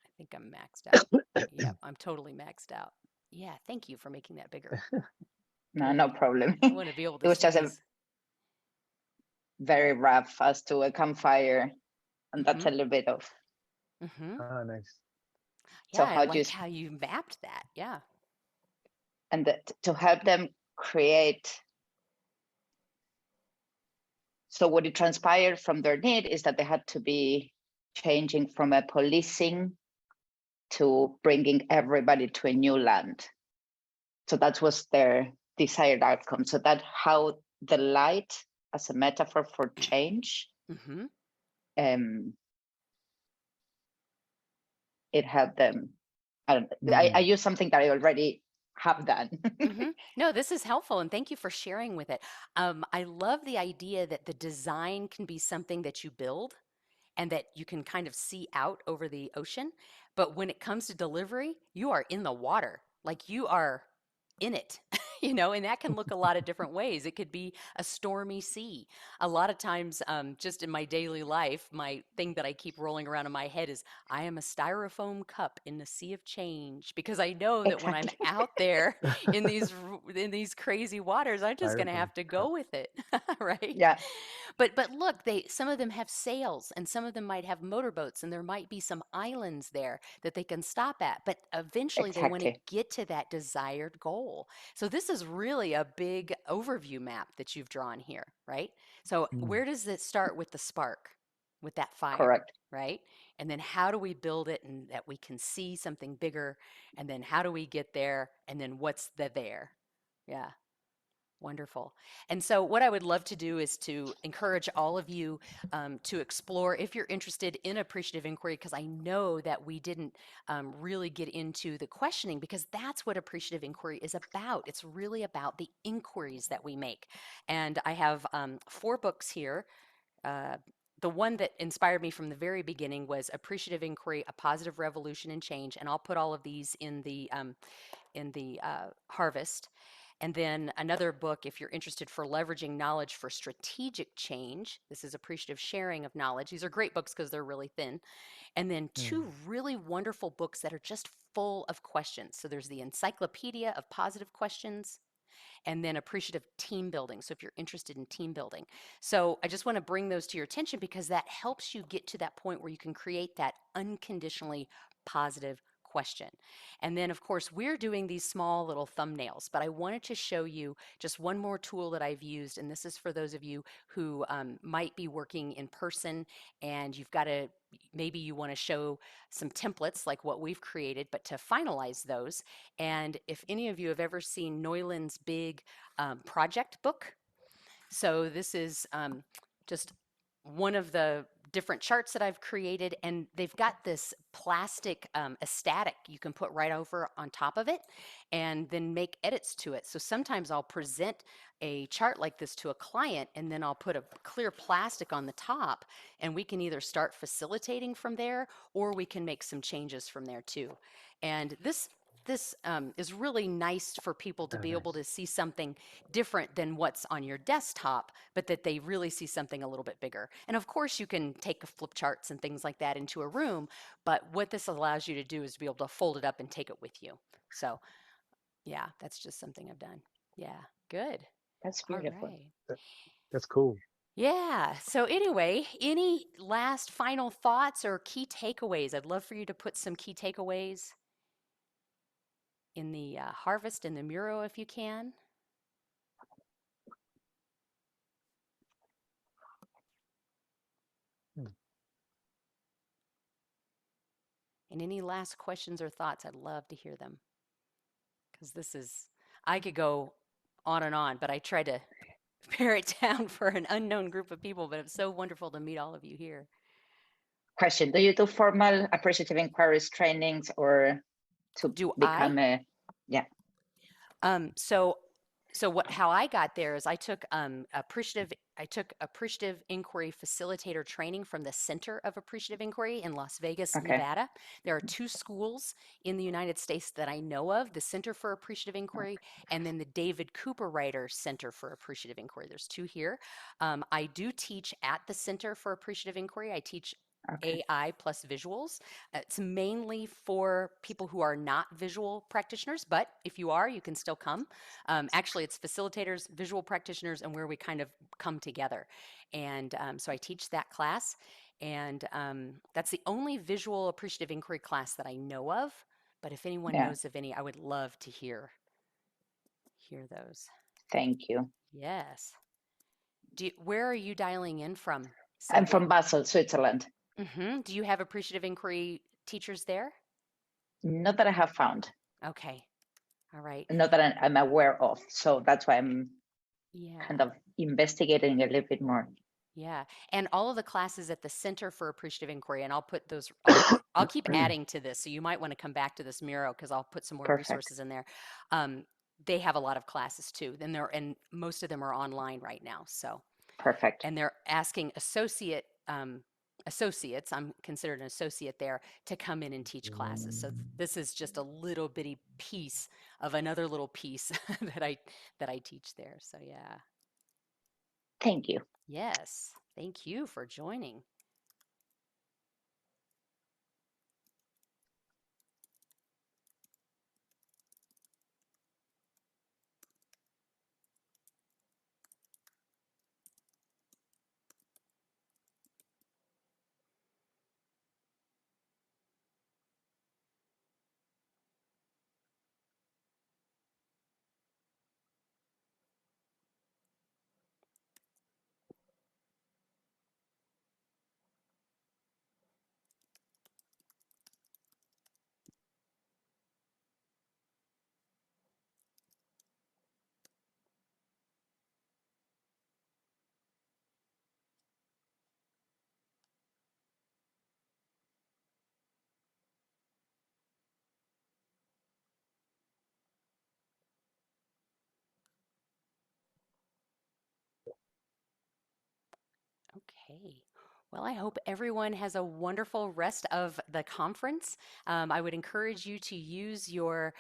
I think I'm maxed out. Yep, I'm totally maxed out. Yeah, thank you for making that bigger. No, Good. no problem. I want to be able It to was see just a these. very rough as to a campfire, and that's Mm-hmm. a little bit of. Mm-hmm. Ah, nice. Yeah, So I how do you like how you mapped that. Yeah. and to help them create. So what it transpired from their need is that they had to be changing from a policing to bringing everybody to a new land. So that was their desired outcome. So that how the light as a metaphor for change, Mm-hmm. um, it helped them. I Mm, use something that I already have done. Mm-hmm. No, this is helpful, and thank you for sharing with it. I love the idea that the design can be something that you build and that you can kind of see out over the ocean. But when it comes to delivery, you are in the water, like you are in it, and that can look a lot of different ways. It could be a stormy sea. A lot of times, just in my daily life, my thing that I keep rolling around in my head is I am a styrofoam cup in the sea of change, because I know that when I'm Exactly. out there in these crazy waters, I'm just going to styrofoam have to cup. go with it, right? Yeah, But look, some of them have sails and some of them might have motorboats and there might be some islands there that they can stop at. But eventually they want to exactly. get to that desired goal. So this is really a big overview map that you've drawn here, right? So Mm, where does it start with the spark, with that fire, Correct. right? And then how do we build it and that we can see something bigger? And then how do we get there? And then what's the there? Yeah. Wonderful. And so, what I would love to do is to encourage all of you to explore if you're interested in appreciative inquiry, because I know that we didn't really get into the questioning, because that's what appreciative inquiry is about. It's really about the inquiries that we make. And I have 4 books here. Uh, the one that inspired me from the very beginning was Appreciative Inquiry: A Positive Revolution and Change, and I'll put all of these in the harvest. And then another book, if you're interested, for leveraging knowledge for strategic change. This is Appreciative Sharing of Knowledge. These are great books because they're really thin. And then Mm. 2 really wonderful books that are just full of questions. So there's the Encyclopedia of Positive Questions, and then appreciative team building. So if you're interested in team building. So I just want to bring those to your attention because that helps you get to that point where you can create that unconditionally positive question. And then, of course, we're doing these small little thumbnails, but I wanted to show you just one more tool that I've used. And this is for those of you who might be working in person and you've got to, maybe you want to show some templates like what we've created, but to finalize those. And if any of you have ever seen Neuland's big project book, so this is just one of the different charts that I've created, and they've got this plastic static you can put right over on top of it and then make edits to it. So sometimes I'll present a chart like this to a client and then I'll put a clear plastic on the top, and we can either start facilitating from there or we can make some changes from there too. And this is really nice for people to Oh, be able nice. to see something different than what's on your desktop, but that they really see something a little bit bigger. And of course, you can take flip charts and things like that into a room, but what this allows you to do is to be able to fold it up and take it with you. So, yeah, that's just something I've done. Yeah, good. That's All beautiful. right. That, that's cool. Yeah. So, anyway, any last final thoughts or key takeaways? I'd love for you to put some key takeaways in the harvest in the Muro if you can. Mm. And any last questions or thoughts, I'd love to hear them. Because this is, I could go on, but I try to pare it down for an unknown group of people, but it's so wonderful to meet all of you here. Question: do you do formal appreciative inquiries trainings or to Do I? become a, yeah, So how I got there is I took appreciative inquiry facilitator training from the Center of Appreciative Inquiry in Las Vegas, okay, Nevada. There are 2 schools in the United States that I know of, the Center for Appreciative Inquiry and then the David Cooper Writer Center for Appreciative Inquiry. There's 2 here. I do teach at the Center for Appreciative Inquiry. I teach okay, AI plus visuals. It's mainly for people who are not visual practitioners, but if you are, you can still come. Actually, it's facilitators, visual practitioners, and where we kind of come together. And so I teach that class, and that's the only visual appreciative inquiry class that I know of. But if anyone yeah, knows of any, I would love to hear those. thank you. Yes. Where are you dialing in from, I'm Sylvia? from Basel, Switzerland. Do you have appreciative inquiry teachers there? Not that I have found, Okay. All right. not that I'm aware of. So that's why I'm Yeah. kind of investigating a little bit more. Yeah. And all of the classes at the Center for Appreciative Inquiry, and I'll put those, I'll keep adding to this. So you might want to come back to this Miro because I'll put some more Perfect, resources in there. Um, they have a lot of classes too. And most of them are online right now. So, perfect. and they're asking associates, I'm considered an associate there, to come in and teach classes. So this is just a little bitty piece of another little piece that I teach there. So yeah. Thank you. Yes. Thank you for joining. Okay. Well, I hope everyone has a wonderful rest of the conference. I would encourage you to use your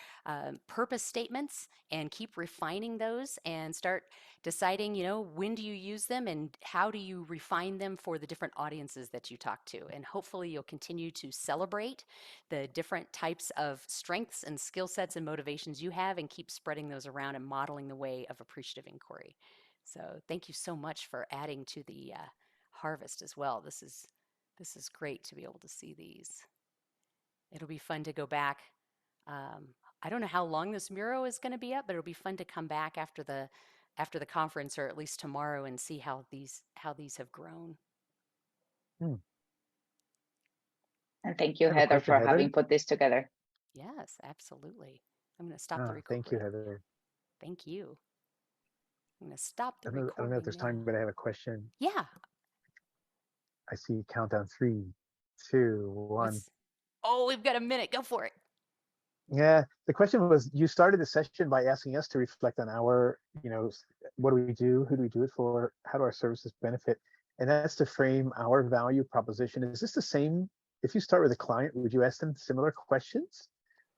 purpose statements and keep refining those and start deciding, when do you use them and how do you refine them for the different audiences that you talk to. And hopefully you'll continue to celebrate the different types of strengths and skill sets and motivations you have and keep spreading those around and modeling the way of appreciative inquiry. So thank you so much for adding to the harvest as well. This is great to be able to see these. It'll be fun to go back. Um, I don't know how long this mural is going to be up, but it'll be fun to come back after the conference or at least tomorrow and see how these have grown. Hmm. And thank I you, have a Heather, question, for having Heather. put this together. Yes, absolutely. I'm going to stop the Ah, thank you, recording. Heather. Thank you. I'm going to stop the I don't know if recording there's time, now. but I have a question. Yeah. I see countdown 3, 2, 1. Oh, we've got a minute. Go for it. Yeah, the question was, you started the session by asking us to reflect on our, what do we do? Who do we do it for? How do our services benefit? And that's to frame our value proposition. Is this the same? If you start with a client, would you ask them similar questions?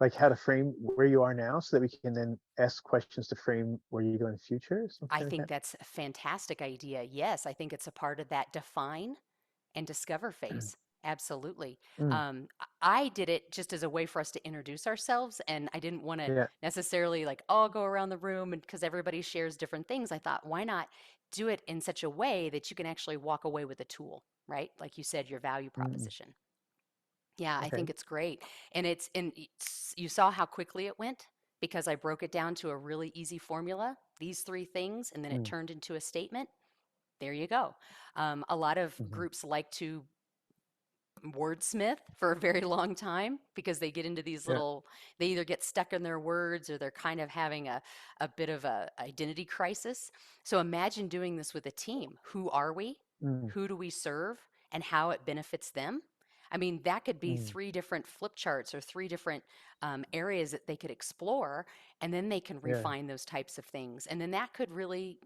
Like how to frame where you are now so that we can then ask questions to frame where you go in the future, I something like think that? that's a fantastic idea. Yes, I think it's a part of that define and discover phase. Absolutely. Mm, I did it just as a way for us to introduce ourselves, and I didn't want to yeah. necessarily like all go around the room and because everybody shares different things. I thought, why not do it in such a way that you can actually walk away with a tool, right? Like you said, your value Mm, proposition. Yeah, I okay. think it's great. You saw how quickly it went because I broke it down to a really easy formula, these three things, and then it Mm, turned into a statement. There you go. A lot of mhm. groups like to wordsmith for a very long time because they get into these Yeah. they either get stuck in their words or they're kind of having a bit of a identity crisis. So imagine doing this with a team. Who are we? Mm, Who do we serve? And how it benefits them? I mean, that could be mm, three different flip charts or three different areas that they could explore, and then they can yeah. refine those types of things. And then that could really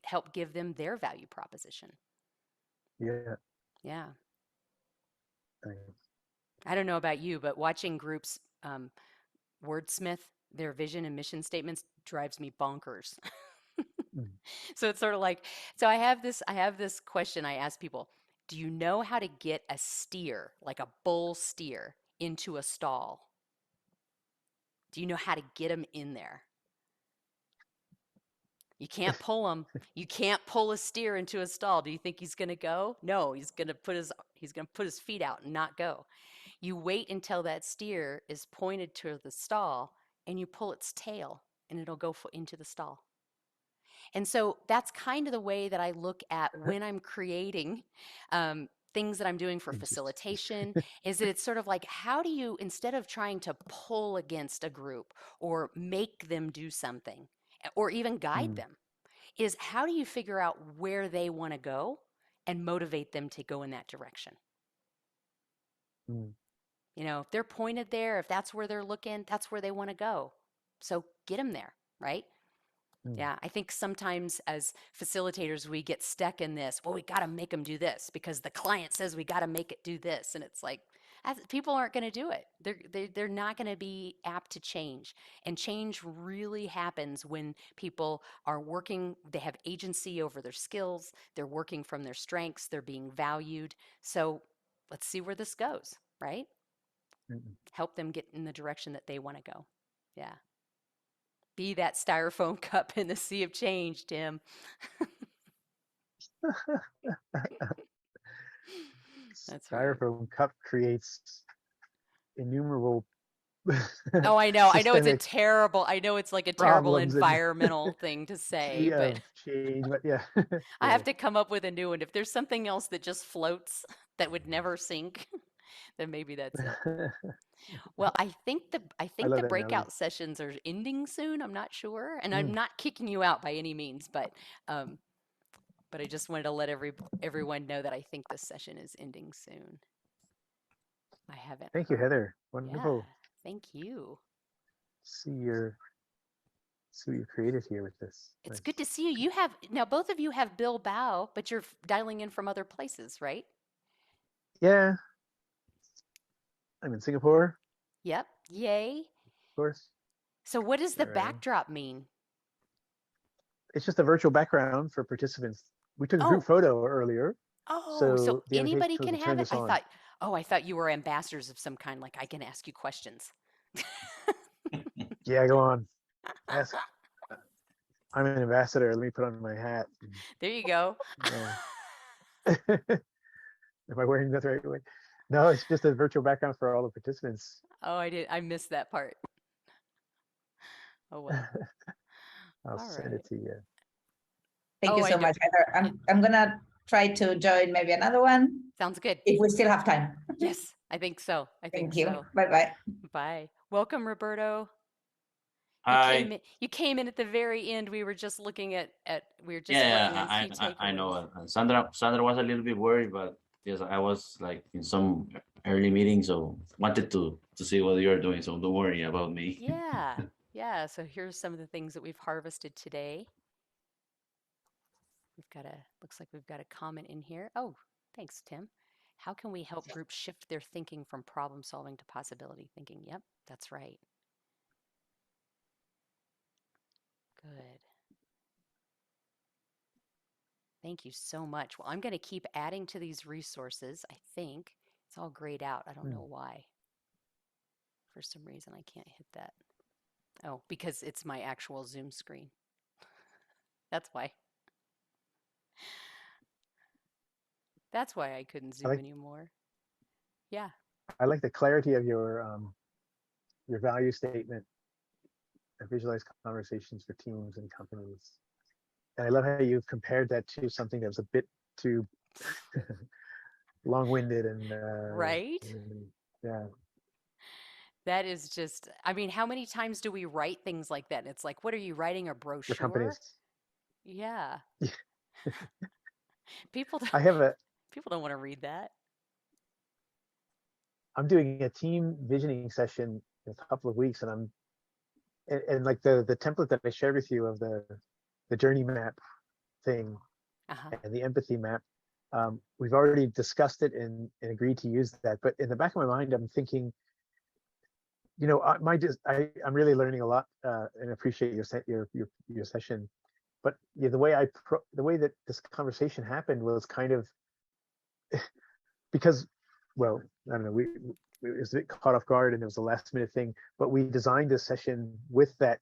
help give them their value proposition. Yeah. Yeah. Thanks. I don't know about you, but watching groups wordsmith their vision and mission statements drives me bonkers. Mm. So it's sort of like, so I have this question I ask people, do you know how to get a steer, like a bull steer, into a stall? Do you know how to get them in there? You can't pull him. You can't pull a steer into a stall. Do you think he's going to go? No, he's going to put his feet out and not go. You wait until that steer is pointed to the stall and you pull its tail and it'll go into the stall. And so that's kind of the way that I look at when I'm creating things that I'm doing for Interesting. facilitation, is that it's sort of like, how do you, instead of trying to pull against a group or make them do something or even guide Mm, them, is how do you figure out where they want to go and motivate them to go in that direction? mm, If they're pointed there, if that's where they're looking, that's where they want to go. So get them there, right? mm, Yeah, I think sometimes as facilitators, we get stuck in this. Well, we got to make them do this because the client says we got to make it do this. And it's like, people aren't going to do it. They're not going to be apt to change. And change really happens when people are working, they have agency over their skills, they're working from their strengths, they're being valued. So let's see where this goes, right? mm. Help them get in the direction that they want to go. Yeah. Be that styrofoam cup in the sea of change, Tim. That's right. Styrofoam cup creates innumerable Oh, I know. systemic I know it's like a terrible problems and environmental thing to say, but of change. But yeah, I have yeah. to come up with a new one. If there's something else that just floats that would never sink, then maybe that's it. Well, I I think love the that analogy. breakout sessions are ending soon. I'm not sure, and I'm Mm, not kicking you out by any means, um, but I just wanted to let everyone know that I think this session is ending soon. I haven't thank you, heard. Heather. Yeah, Wonderful. thank you. See your see what you created here with this. It's Nice. good to see you. You have now both of you have Bilbao, but you're dialing in from other places, right? Yeah, I'm in Singapore, Yep. Yay. of course. So what does the There I am. backdrop mean? It's just a virtual background for participants. We took a group Oh, photo earlier, so so the invitation anybody was can to turn have it? this on. I thought you were ambassadors of some kind, like I can ask you questions. Yeah, go on. Ask. I'm an ambassador. Let me put on my hat. There you go. Yeah. Am I wearing that the right way? No, it's just a virtual background for all the participants. Oh, I missed that part. Oh well. I'll All send right. it to you. Thank Oh, you I so do. much, Heather. Yeah, I'm gonna try to join maybe another one sounds good. if we still have time. Yes, I think so. I think Thank you. so. Bye-bye. Bye. Welcome, Roberto. Hi. You came in at the very end. We were just looking at we were just Yeah, working on key I know. takeaways. Sandra was a little bit worried, but yes, I was like in some early meeting, so wanted to see what you're doing. So don't worry about me. Yeah. Yeah. So here's some of the things that we've harvested today. Looks like we've got a comment in here. Oh, thanks, Tim. How can we help groups shift their thinking from problem solving to possibility thinking? Yep, that's right. Good. Thank you so much. Well, I'm going to keep adding to these resources. I think it's all grayed out. I don't know why. For some reason, I can't hit that. Oh, because it's my actual Zoom screen. That's why. That's why I couldn't I zoom like anymore. Yeah. I like the clarity of your value statement and visualize conversations for teams and companies. And I love how you compared that to something that was a bit too long-winded and Right? yeah, That is just, I mean, how many times do we write things like that? And it's like, what are you writing, a for brochure? companies. Yeah. People I don't, have a people don't want to read that. I'm doing a team visioning session in a couple of weeks, and and like the template that I shared with you of the journey map thing Uh-huh. and the empathy map. We've already discussed it and agreed to use that. But in the back of my mind, I'm thinking, I'm really learning a lot and appreciate your session. But yeah, the way that this conversation happened was kind of because, well, I don't know, we it was a bit caught off guard and it was a last minute thing. But we designed this session with that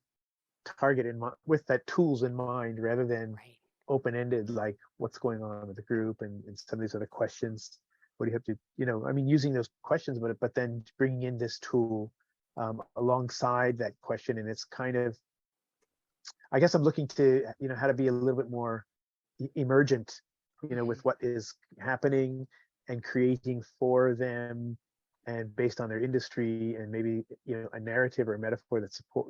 target in mind, with that tools in mind, rather than Right. open-ended, like what's going on with the group and some of these other questions. What do you have to, I mean, using those questions, but then bringing in this tool alongside that question. And it's kind of, I guess I'm looking to, how to be a little bit more emergent, with what is happening and creating for them and based on their industry and maybe, a narrative or a metaphor that support,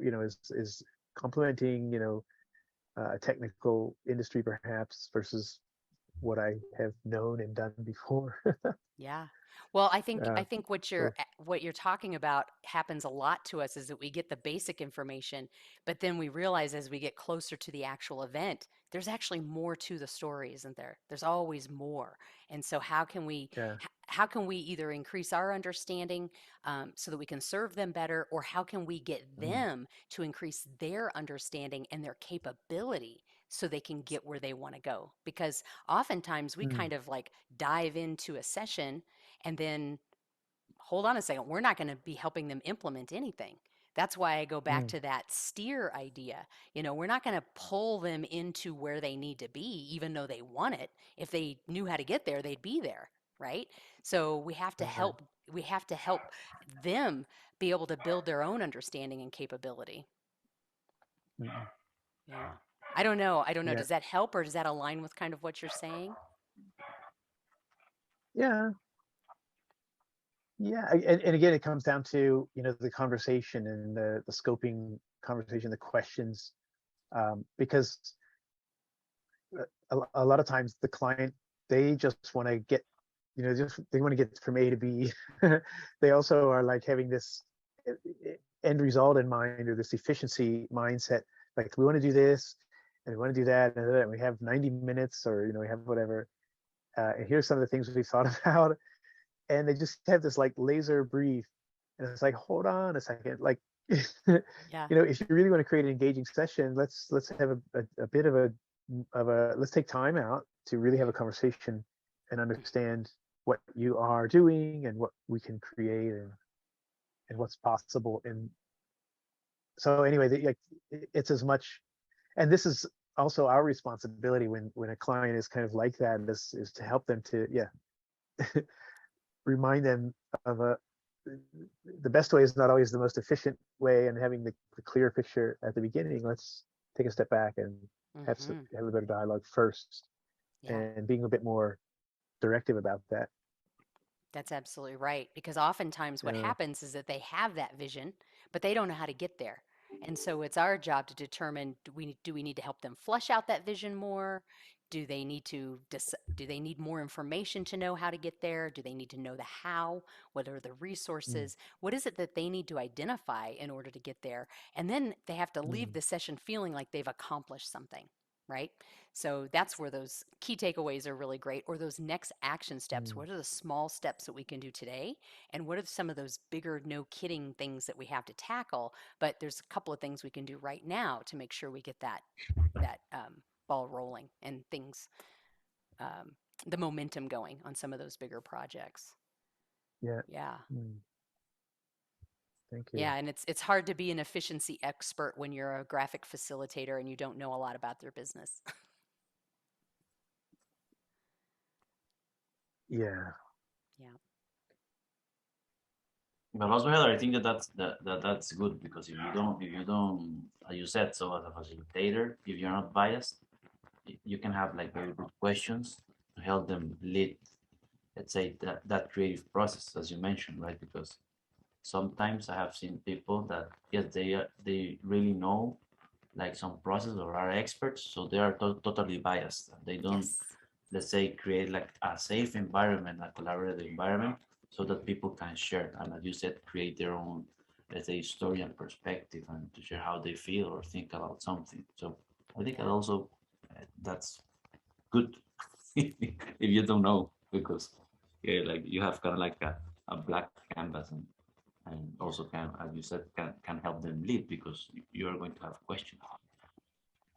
is complementing, a technical industry perhaps versus what I have known and done before. Yeah. Well, I think uh, so, what you're talking about happens a lot to us is that we get the basic information, but then we realize as we get closer to the actual event, there's actually more to the story, isn't there? There's always more. And so yeah. how can we either increase our understanding so that we can serve them better, or how can we get Mm, them to increase their understanding and their capability so they can get where they want to go? Because oftentimes we mm, kind of like dive into a session and then hold on a second, we're not going to be helping them implement anything. That's why I go back mm, to that steer idea. We're not going to pull them into where they need to be, even though they want it. If they knew how to get there, they'd be there, right? So right. we have to help them be able to build their own understanding and capability. Mm, Yeah. I don't know. yeah. Does that help or does that align with kind of what you're saying? Yeah. Yeah. And again, it comes down to, the conversation and the scoping conversation, the questions, because a lot of times the client, they just want to get, they want to get from A to B. They also are like having this end result in mind or this efficiency mindset like we want to do this and we want to do that, and we have 90 minutes, or we have whatever. And here's some of the things we've thought about, and they just have this like laser brief, and it's like, hold on a second, like Yeah. if you really want to create an engaging session, let's have a bit of a let's take time out to really have a conversation and understand what you are doing and what we can create, and what's possible. And so anyway, like it's as much, and this is also our responsibility when a client is kind of like that, is to help them to remind them of the best way is not always the most efficient way, and having the clear picture at the beginning. Let's take a step back and Hmm. have a bit of dialogue first, Yeah. and being a bit more directive about that. That's absolutely right. Because oftentimes what uh, happens is that they have that vision, but they don't know how to get there. And so it's our job to determine, do we need to help them flesh out that vision more? Do they need more information to know how to get there? Do they need to know the how? What are the mm, resources? What is it that they need to identify in order to get there? And then they have to leave mm, the session feeling like they've accomplished something, right? So that's where those key takeaways are really great, or those next action steps. mm, What are the small steps that we can do today? And what are some of those bigger, no kidding things that we have to tackle? But there's a couple of things we can do right now to make sure we get that ball rolling and things, um, the momentum going on some of those bigger projects. yeah. Yeah. mm, Thank you. Yeah, and it's hard to be an efficiency expert when you're a graphic facilitator and you don't know a lot about their business. Yeah. Yeah. But also, Heather, I think that's good, because if you don't, as you said, so as a facilitator, if you're not biased, you can have like very good questions to help them lead, let's say, that creative process, as you mentioned, right? Because sometimes I have seen people that, yes, they really know like some process or are experts, so they are totally biased. They don't, Yes. let's say, create like a safe environment, a collaborative environment, so that people can share, and as you said, create their own, let's say, story and perspective, and to share how they feel or think about something. So I think that Yeah. also, that's good if you don't know, because yeah, like you have kind of like a black canvas, and Yeah. also can, as you said, can help them lead, because you are going to have questions.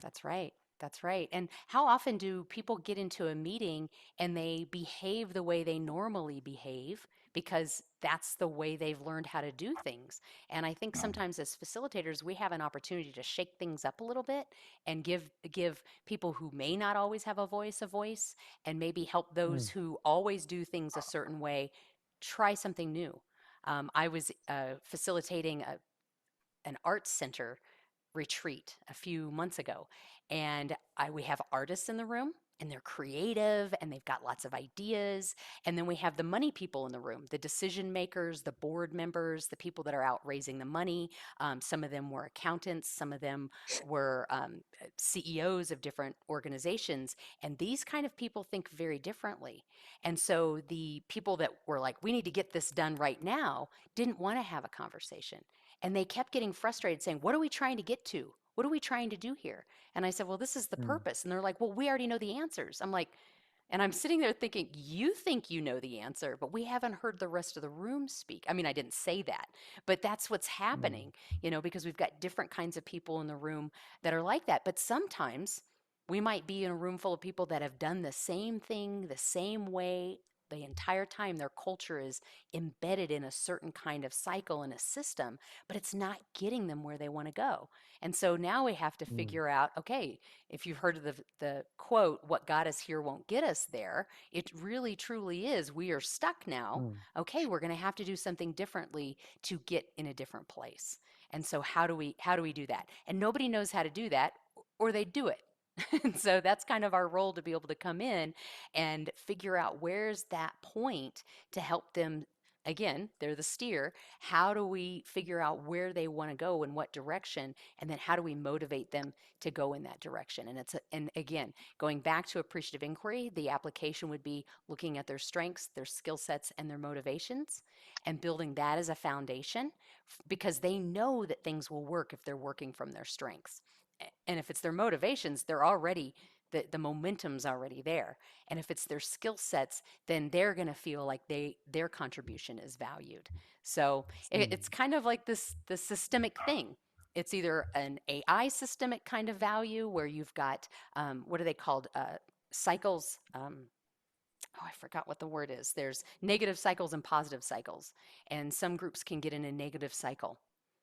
That's right. That's right. And how often do people get into a meeting and they behave the way they normally behave because that's the way they've learned how to do things? And I think sometimes as facilitators, we have an opportunity to shake things up a little bit and give people who may not always have a voice, and maybe help those mm, who always do things a certain way try something new. I was facilitating an arts center retreat a few months ago. And we have artists in the room, and they're creative and they've got lots of ideas. And then we have the money people in the room, the decision makers, the board members, the people that are out raising the money. Some of them were accountants, some of them were CEOs of different organizations. And these kind of people think very differently. And so the people that were like, we need to get this done right now, didn't want to have a conversation. And they kept getting frustrated saying, what are we trying to get to? What are we trying to do here? And I said, well, this is the mm, purpose. And they're like, well, we already know the answers. I'm like, and I'm sitting there thinking, you think you know the answer, but we haven't heard the rest of the room speak. I mean, I didn't say that, but that's what's mm, happening, because we've got different kinds of people in the room that are like that. But sometimes we might be in a room full of people that have done the same thing the same way the entire time. Their culture is embedded in a certain kind of cycle and a system, but it's not getting them where they want to go. And so now we have to mm, figure out, okay, if you've heard of the quote, what got us here won't get us there, it really truly is. We are stuck now. mm, Okay, we're going to have to do something differently to get in a different place. And so how do we do that? And nobody knows how to do that, or they do it. And so that's kind of our role, to be able to come in and figure out where's that point to help them. Again, they're the steer. How do we figure out where they want to go, in what direction, and then how do we motivate them to go in that direction? And again, going back to appreciative inquiry, the application would be looking at their strengths, their skill sets, and their motivations, and building that as a foundation, because they know that things will work if they're working from their strengths. And if it's their motivations, they're already the momentum's already there. And if it's their skill sets, then they're going to feel like their contribution is valued. So it's kind of like this systemic thing. It's either an AI systemic kind of value where you've got what are they called, cycles. Oh, I forgot what the word is. There's negative cycles and positive cycles, and some groups can get in a negative cycle,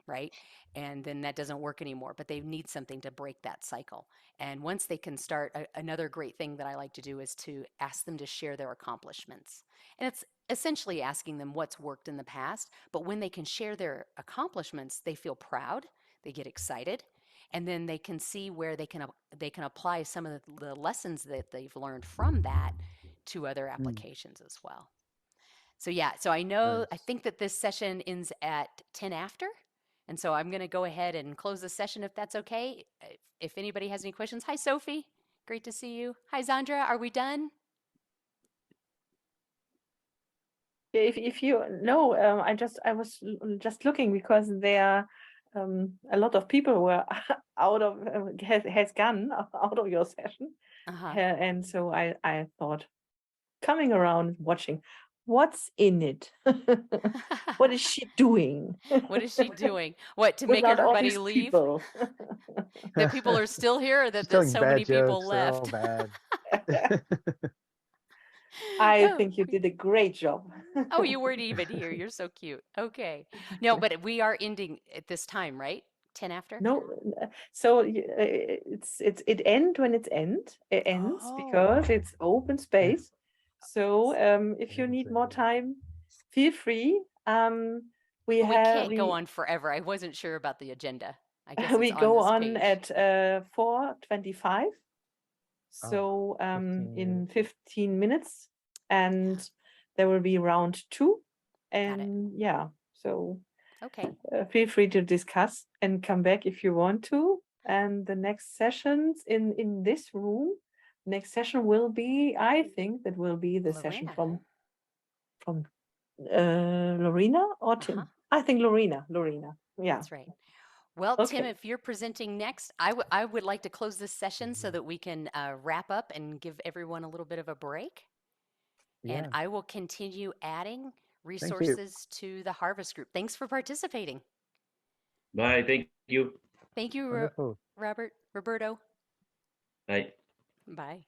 right? And then that doesn't work anymore, but they need something to break that cycle. And once they can start, another great thing that I like to do is to ask them to share their accomplishments. And it's essentially asking them what's worked in the past, but when they can share their accomplishments, they feel proud, they get excited, and then they can see where they can apply some of the lessons that they've learned from that to other applications as well. So yeah, so I Nice. think that this session ends at 10 after. And so I'm going to go ahead and close the session if that's okay. If anybody has any questions. Hi, Sophie. Great to see you. Hi, Zandra. Are we done? If you know, I was just looking because there are a lot of people were out of has gone out of your session, Uh-huh. and so I thought coming around watching what's in it. What is she doing? What is she doing? What, to make Without all everybody these leave? people. That people are still here or She's that telling so many bad people jokes. They're all left? bad. I Oh, think you did a great job. oh, you weren't even here. You're so cute. Okay. No, but we are ending at this time, right? 10 after? No, so it end when it ends Oh. because it's open space. So if you need more time, feel free. We But we have can't go on forever. I wasn't sure about the agenda. I guess we it's on go this on page. at 4:25. So 15 in minutes. 15 minutes, and there will be round 2. Got it. And yeah, so Okay. feel free to discuss and come back if you want to. And the next sessions in this room, next session will be, I think that will be the session Lorena. from Lorena or Tim. Uh-huh. I think Lorena. Yeah. That's right. Well, Tim, Okay. if you're presenting next, I would like to close this session so that we can wrap up and give everyone a little bit of a break. And Yeah. I will continue adding Thank you. resources to the Harvest Group. Thanks for participating. Bye. Thank you. Thank you, Wonderful. Roberto. Bye. Bye.